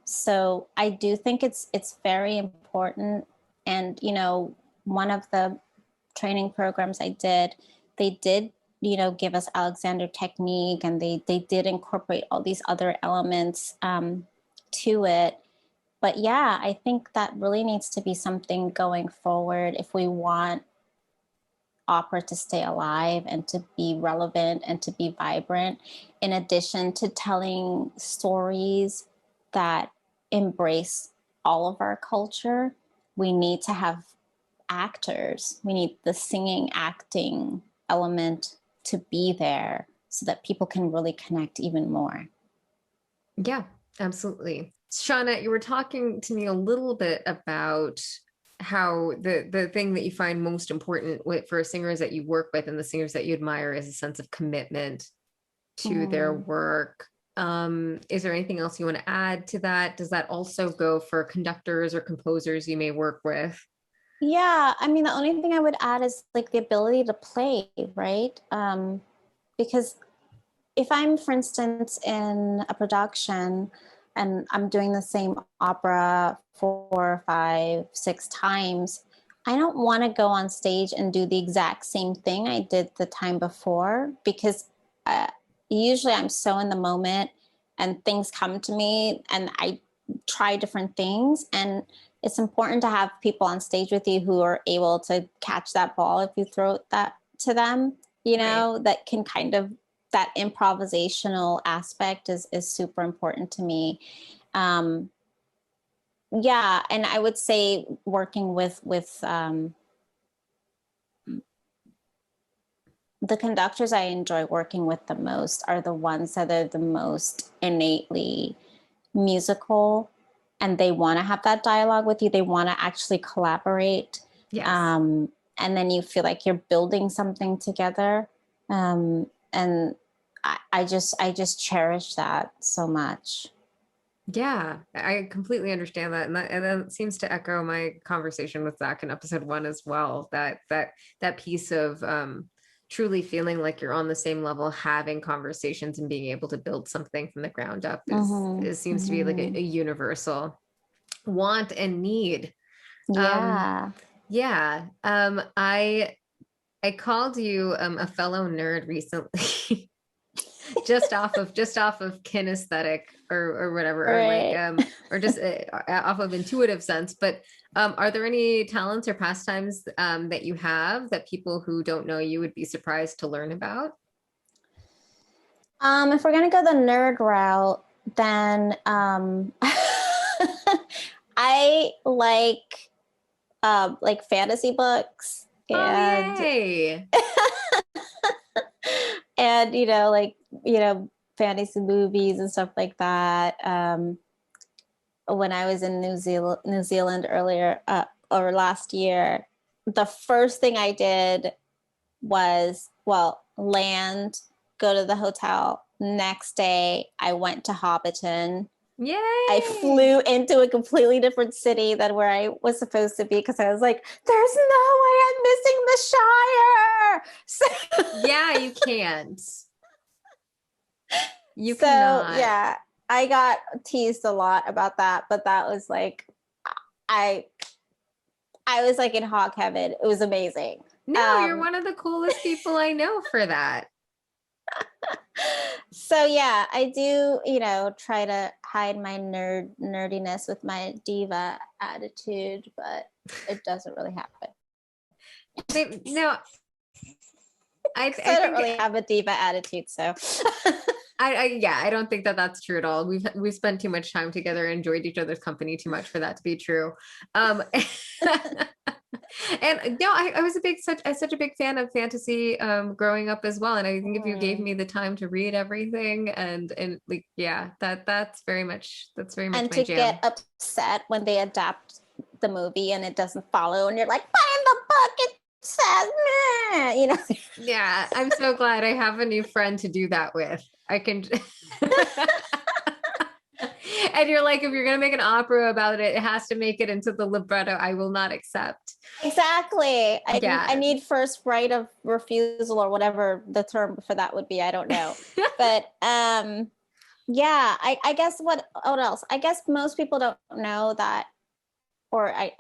So I do think it's very important. And one of the training programs I did, they did give us Alexander technique, and they did incorporate all these other elements to it. But yeah, I think that really needs to be something going forward if we want opera to stay alive and to be relevant and to be vibrant, in addition to telling stories that embrace all of our culture. We need to have actors. We need the singing, acting element to be there so that people can really connect even more. Yeah, absolutely. Shauna, you were talking to me a little bit about how the thing that you find most important for singers that you work with and the singers that you admire is a sense of commitment to their Mm. work. Is there anything else you want to add to that? Does that also go for conductors or composers you may work with? Yeah, I mean, the only thing I would add is like the ability to play, right? Because if I'm, for instance, in a production and I'm doing the same opera 4, 5, 6 times, I don't want to go on stage and do the exact same thing I did the time before, because uh, usually I'm so in the moment and things come to me and I try different things. And it's important to have people on stage with you who are able to catch that ball if you throw that to them, Right. that can kind of, that improvisational aspect is super important to me. Um, yeah, and I would say working with the conductors I enjoy working with the most are the ones that are the most innately musical, and they want to have that dialogue with you. They want to actually collaborate. Yes. And then you feel like you're building something together. And I just cherish that so much. Yeah, I completely understand that, and that seems to echo my conversation with Zach in episode 1 as well. That piece of truly feeling like you're on the same level, having conversations and being able to build something from the ground up Mm-hmm, seems to be like mm-hmm. a universal want and need Yeah. Yeah. I called you a fellow nerd recently. just off of kinesthetic or whatever, or like Right. or just off of intuitive sense. But are there any talents or pastimes that you have that people who don't know you would be surprised to learn about? If we're gonna go the nerd route, then I like fantasy books Oh, and yay. and fantasy movies and stuff like that. When I was in New Zealand earlier or last year, the first thing I did was, well, land, go to the hotel. Next day, I went to Hobbiton. I Yay. flew into a completely different city than where I was supposed to be because I was like, there's no way I'm missing the Shire. Yeah, you can't. You So cannot. yeah, I got teased a lot about that, but that was like, I I was like in hog heaven. It was amazing. No, you're Um, one of the coolest people I know for that. so yeah, I do, try to hide my nerdiness with my diva attitude, but it doesn't really happen. No, I I don't think really have a diva attitude, so yeah, I don't think that that's true at all. We've spent too much time together, enjoyed each other's company too much for that to be true. And no, I was such a big fan of fantasy growing up as well. And I think if you gave mm. me the time to read everything and like yeah, that's very much And my to get jam. upset when they adapt the movie and it doesn't follow, and you're like, find the book, it says, meh, Yeah, I'm so glad I have a new friend to do that with. I can and you're like, if you're gonna make an opera about it, it has to make it into the libretto. I will not accept. Exactly. I Yeah. need first right of refusal or whatever the term for that would be. I don't know. But yeah, I guess what else? I guess most people don't know that, or I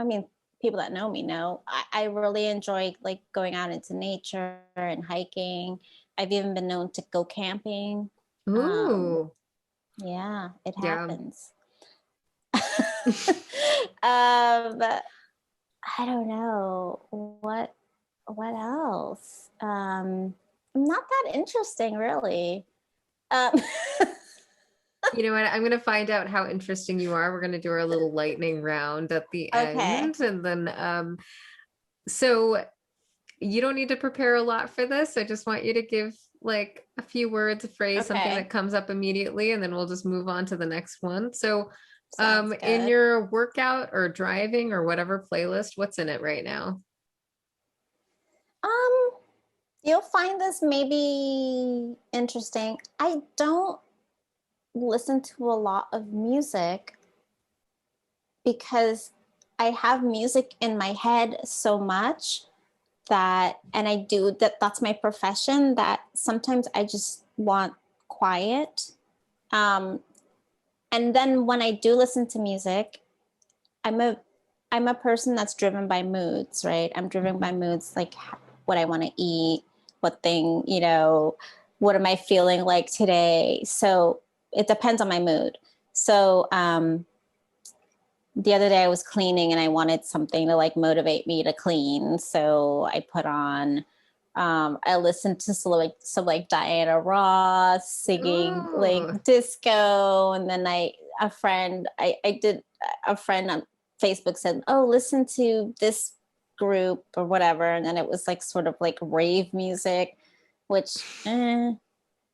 mean people that know me know I really enjoy like going out into nature and hiking. I've even been known to go camping. Um, Ooh. yeah, it Yeah. happens. um I don't know what else. Not that interesting, really. Um, You know what? I'm gonna find out how interesting you are. We're gonna do our little lightning round at the okay, end. And then so you don't need to prepare a lot for this. I just want you to give like a few words, a phrase, something okay, that comes up immediately, and then we'll just move on to the next one. So sounds in good. your workout or driving or whatever playlist, what's in it right now? Um, you'll find this maybe interesting. I don't listen to a lot of music because I have music in my head so much that, and I do that, that's my profession, that sometimes I just want quiet. Um, and then when I do listen to music, I'm a I'm a person that's driven by moods, right? I'm driven by moods, like what I want to eat, what thing, what am I feeling like today? So it depends on my mood. So the other day I was cleaning and I wanted something to like motivate me to clean. So I put on, I listened to some like Diana Ross singing like Ooh. disco. And then I did a friend on Facebook said, oh, listen to this group or whatever. And then it was like sort of like rave music, which, not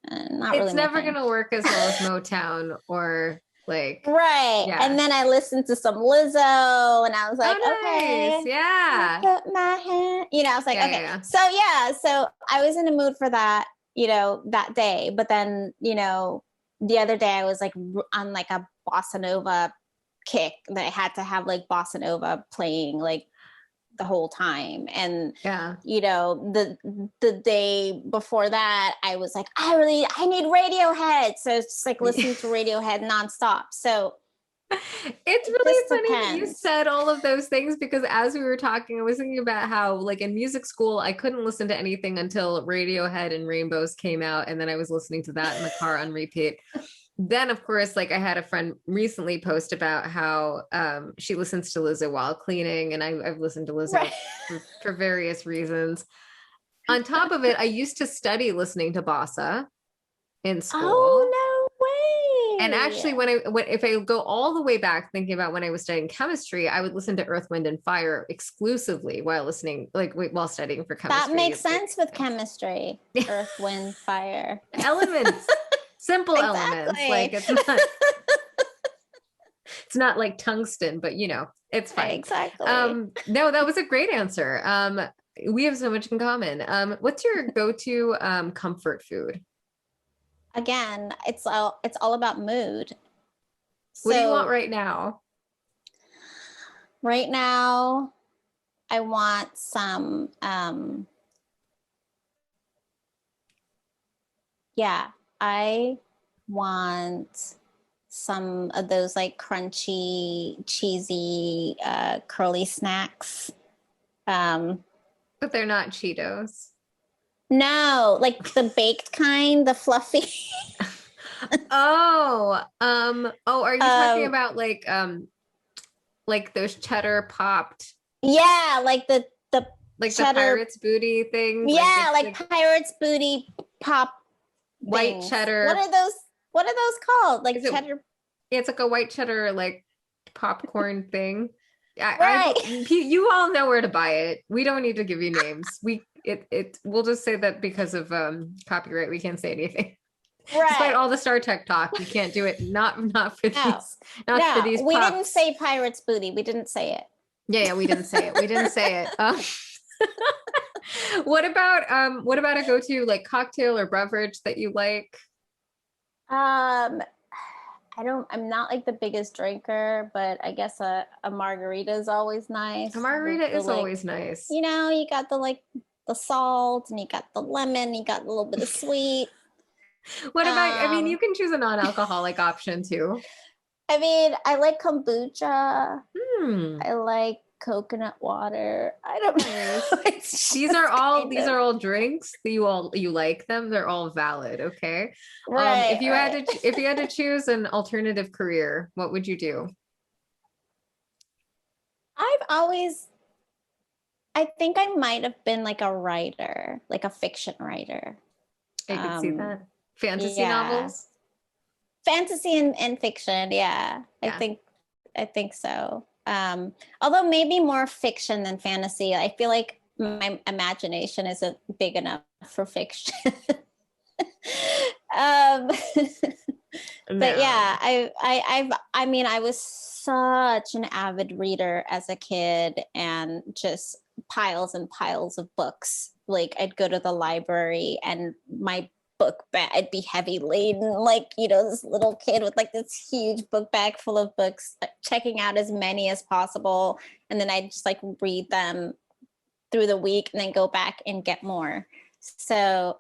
It's really my never thing. gonna work as well as Motown or like Right. yeah. And then I listened to some Lizzo and I was like, Oh, nice. okay, I Yeah. put my hand, I was like, Yeah, yeah, okay. yeah. So yeah, so I was in a mood for that, that day. But then, the other day I was like on like a bossa nova kick that I had to have like bossa nova playing like the whole time. And Yeah. the day before that I was like, I need Radiohead, so it's just like listening to Radiohead nonstop. So It's It really just funny that you depends. said all of those things because as we were talking, I was thinking about how, like, in music school, I couldn't listen to anything until Radiohead and Rainbows came out, and then I was listening to that in the car on repeat. Then, of course, like I had a friend recently post about how she listens to Lizzo while cleaning, and I've listened to Right. Lizzo for various reasons. On top of it, I used to study listening to bossa in school. Oh, And no actually, way. if I go all the way back, thinking about when I was studying chemistry, I would listen to Earth, Wind, and Fire exclusively while listening, like while studying for That chemistry. makes sense with chemistry. Earth, wind, fire. Elements, simple elements. Exactly. Like it's not like tungsten, but it's fine. Exactly. No, that was a great answer. We have so much in common. What's your go-to comfort food? Again, it's all about mood. What do you want So right now? right now, I want some yeah, I want some of those like crunchy, cheesy, curly snacks. Um, But they're not Cheetos. no, like the baked kind, the fluffy. Are you talking um, about like those cheddar popped, yeah, like the like the cheddar. pirate's booty things, like Yeah, like Pirates Booty pop white things. What cheddar? are those? What are those called? Like Is it? cheddar. It's like a white cheddar like popcorn thing. Right. You all know where to buy it. We don't need to give you names. We'll just say that because of copyright, we can't say anything. Despite Right. all the Star Trek talk, we can't do it. Not for No. these, not for No, these we didn't pups. say Pirates Booty. We didn't say it. Yeah, we didn't say it. We didn't say it. What about a go-to like cocktail or beverage that you like? I'm not like the biggest drinker, but I guess a margarita is always nice. A margarita The is like, always nice. you got the salt and you got the lemon, you got a little bit of sweet. What about, I mean, you Um, can choose a non-alcoholic option too. I mean, I like kombucha. Hmm. I like coconut water. I don't know. Nice. It's These are all kind of drinks that you like them. They're all valid, okay? right, If you had to choose an alternative career, what would you do? I've always, I think I might have been like a writer, like a fiction writer. I could see that. Fantasy Yeah, novels? fantasy and fiction. Yeah, Yeah. I think so. Although maybe more fiction than fantasy. I feel like my imagination isn't big enough for fiction. um, but yeah, No. I mean, I was such an avid reader as a kid, and just piles and piles of books. Like I'd go to the library, and my book bag, I'd be heavy laden, like this little kid with like this huge book bag full of books, checking out as many as possible, and then I'd just like read them through the week, and then go back and get more. So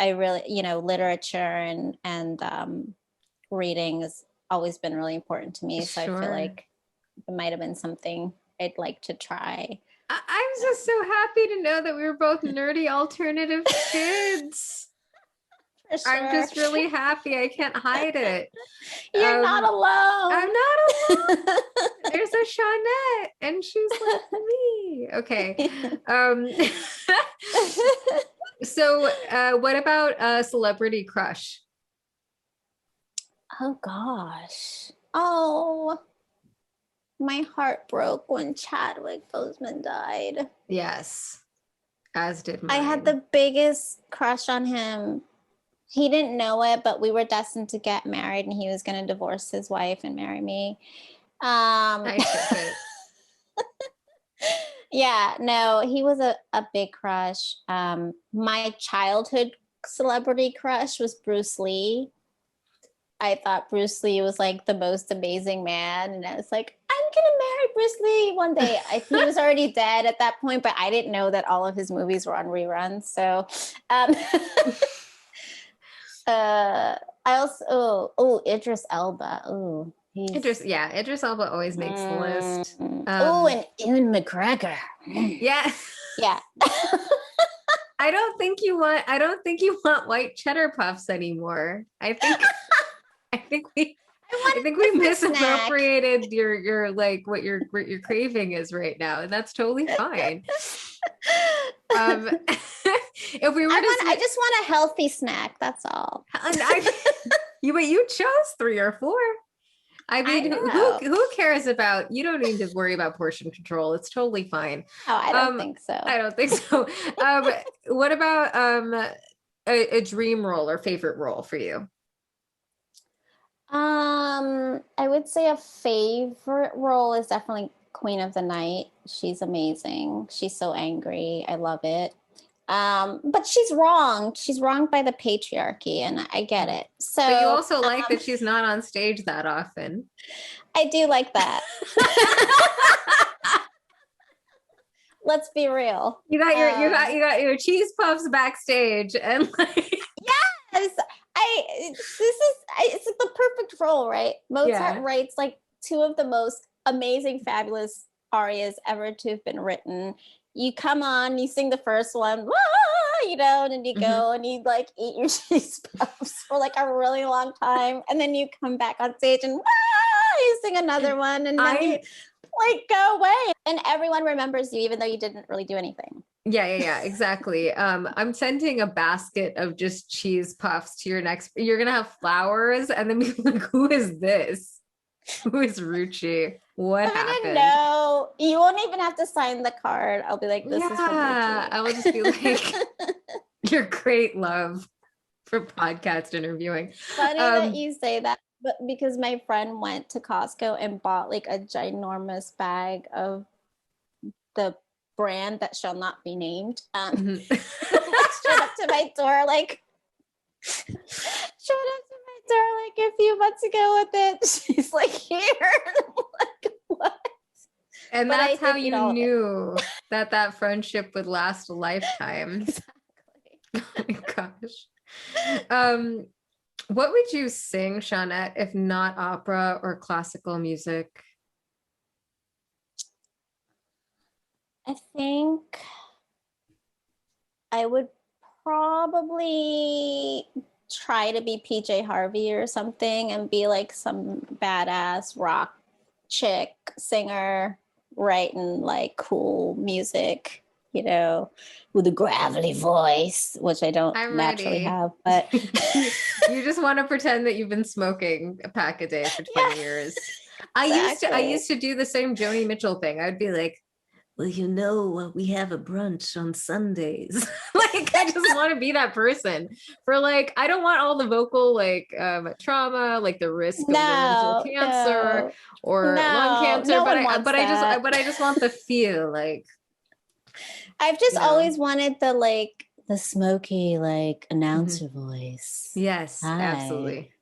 I really, literature and reading has always been really important to me. So I feel Sure. like it might have been something I'd like to try. I'm just so happy to know that we were both nerdy alternative kids. For sure. I'm just really happy. I can't hide it. You're not alone. I'm not alone. There's a Shawnette, and she's like me. Okay. So what about a celebrity crush? Oh gosh. Oh, my heart broke when Chadwick Boseman died. Yes, as did mine. I had the biggest crush on him. He didn't know it, but we were destined to get married, and he was going to divorce his wife and marry me. I shook it. Yeah, no, he was a big crush. My childhood celebrity crush was Bruce Lee. I thought Bruce Lee was like the most amazing man, and I was like, I'm gonna marry Bruce Lee one day. He was already dead at that point, but I didn't know that all of his movies were on reruns. So I I also Idris Elba. Oh, he's Idris Elba always makes the list. and Ewan McGregor. Yeah. Yeah. I don't think you want white cheddar puffs anymore. I think we misappropriated your like what your craving is right now, and that's totally fine. If we were I just want a healthy snack. That's all. You chose 3 or 4. I mean, who cares about? You don't need to worry about portion control. It's totally fine. Oh, I don't think so. I don't think so. What about a dream role or favorite role for you? I would say a favorite role is definitely Queen of the Night. She's amazing. She's so angry. I love it. But she's wrong. She's wronged by the patriarchy, and I get it. So but you also like that she's not on stage that often. I do like that. Let's be real. You got your cheese puffs backstage, and like yes, it's like the perfect role, right? Mozart writes like 2 of the most amazing, fabulous arias ever to have been written. You come on, you sing the first one, and then you go and you like eat your cheese puffs for like a really long time, and then you come back on stage and you sing another one, and then you like go away, and everyone remembers you even though you didn't really do anything. Yeah, exactly. I'm sending a basket of just cheese puffs to your next. You're gonna have flowers, and then be like, "Who is this? Who is Ruchi? What happened?" No, you won't even have to sign the card. I'll be like, "This is from Ruchi." I will just be like, "Your great love for podcast interviewing." Funny that you say that, but because my friend went to Costco and bought like a ginormous bag of the brand that shall not be named. Showed up to my door like a few months ago with it. She's like, here. Like, what? And that's how you knew that friendship would last a lifetime. Exactly. Oh my gosh. What would you sing, Shawnette, if not opera or classical music? I think I would probably try to be PJ Harvey or something and be like some badass rock chick singer writing like cool music, with a gravelly voice, which I don't naturally have, but you just want to pretend that you've been smoking a pack a day for 20 years. Exactly. I used to do the same Joni Mitchell thing. I'd be like, well, we have a brunch on Sundays. Like, I just want to be that person for like, I don't want all the vocal, like trauma, like the risk of laryngeal cancer or lung cancer, but I just want the feel like. I've just always wanted the smoky, like announcer voice. Yes, hi. Absolutely.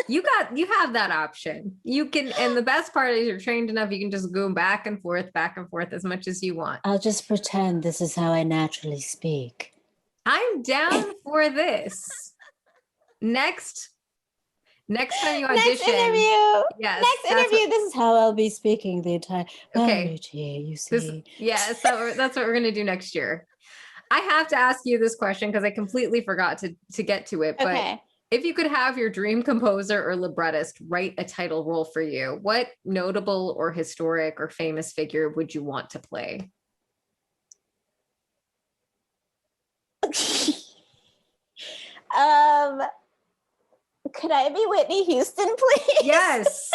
You have that option. You can, and the best part is you're trained enough. You can just go back and forth as much as you want. I'll just pretend this is how I naturally speak. I'm down for this. Next time you audition. Next interview. Yes. Next interview. This is how I'll be speaking the entire. Okay. You see. So that's what we're gonna do next year. I have to ask you this question because I completely forgot to get to it. But if you could have your dream composer or librettist write a title role for you, what notable or historic or famous figure would you want to play? Could I be Whitney Houston, please? Yes.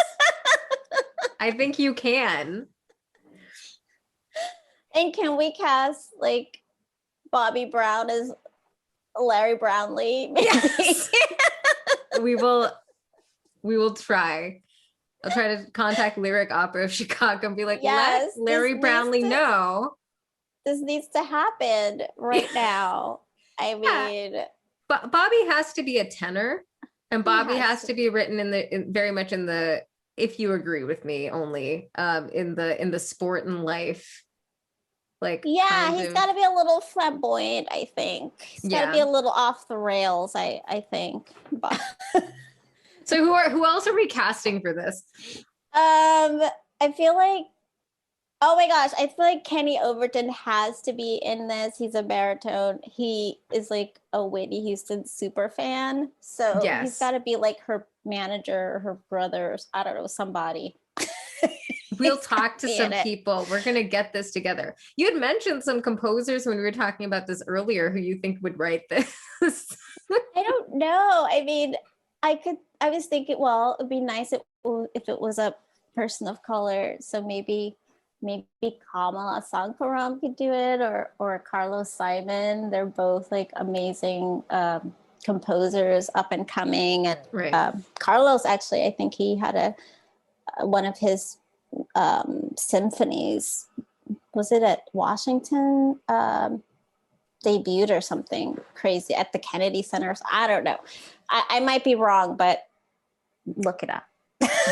I think you can. And can we cast like Bobby Brown as Larry Brownlee? Maybe? Yes. We will try. I'll try to contact Lyric Opera of Chicago and be like, let Larry Brownlee know. This needs to happen right now. I mean, Bobby has to be a tenor, and Bobby has to be written very much in the, if you agree with me, only in the sport and life like Yeah, kind he's of, got to be a little flamboyant, I think. He's got to be yeah. a little off the rails, I think. But So who else are we casting for this? I feel like, oh my gosh, I feel like Kenny Overton has to be in this. He's a baritone. He is like a Whitney Houston super fan. So he's got Yes. to be like her manager or her brother, or I don't know, somebody. We'll He's gotta talk to be in some it. people. We're going to get this together. You had mentioned some composers when we were talking about this earlier who you think would write this. I don't know. I mean, I was thinking, well, it'd be nice if it was a person of color. So maybe Kamala Sankaram could do it, or Carlos Simon. They're both like amazing composers, up and coming. And Right. Carlos, actually, I think he had one of his symphonies. Was it at Washington? Debuted or something crazy at the Kennedy Center. I don't know. I might be wrong, but look it up.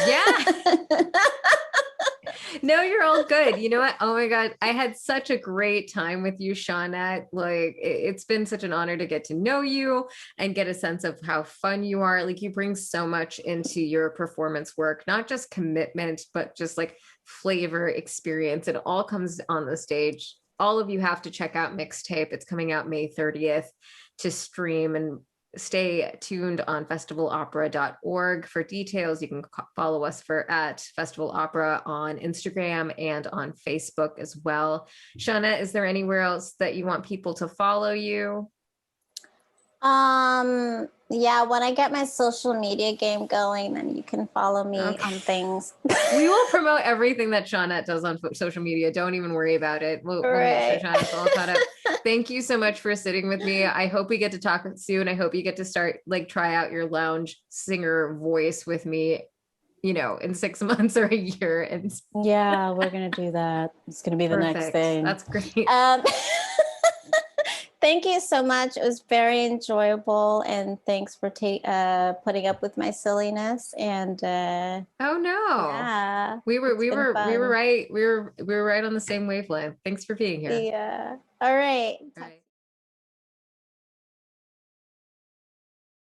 Yeah. No, you're all good. You know what? Oh my God. I had such a great time with you, Shawnette. Like, it's been such an honor to get to know you and get a sense of how fun you are. Like, you bring so much into your performance work, not just commitment, but just like flavor, experience. It all comes on the stage. All of you have to check out Mixtape. It's coming out May 30th to stream, and stay tuned on festivalopera.org for details. You can follow us at Festival Opera on Instagram and on Facebook as well. Shawnette, is there anywhere else that you want people to follow you? Yeah, when I get my social media game going, then you can follow me on things. We will promote everything that Shawnette does on social media. Don't even worry about it. We'll make sure Shawnette's all caught up. Thank you so much for sitting with me. I hope we get to talk soon. I hope you get to start, like, try out your lounge singer voice with me, in 6 months or a year. And Yeah, we're gonna do that. It's gonna be the next perfect. thing. That's great. Thank you so much. It was very enjoyable, and thanks for putting up with my silliness. And Oh no. yeah, We were fun. right. We were right on the same wavelength. Thanks for being here. Yeah. All right. All right.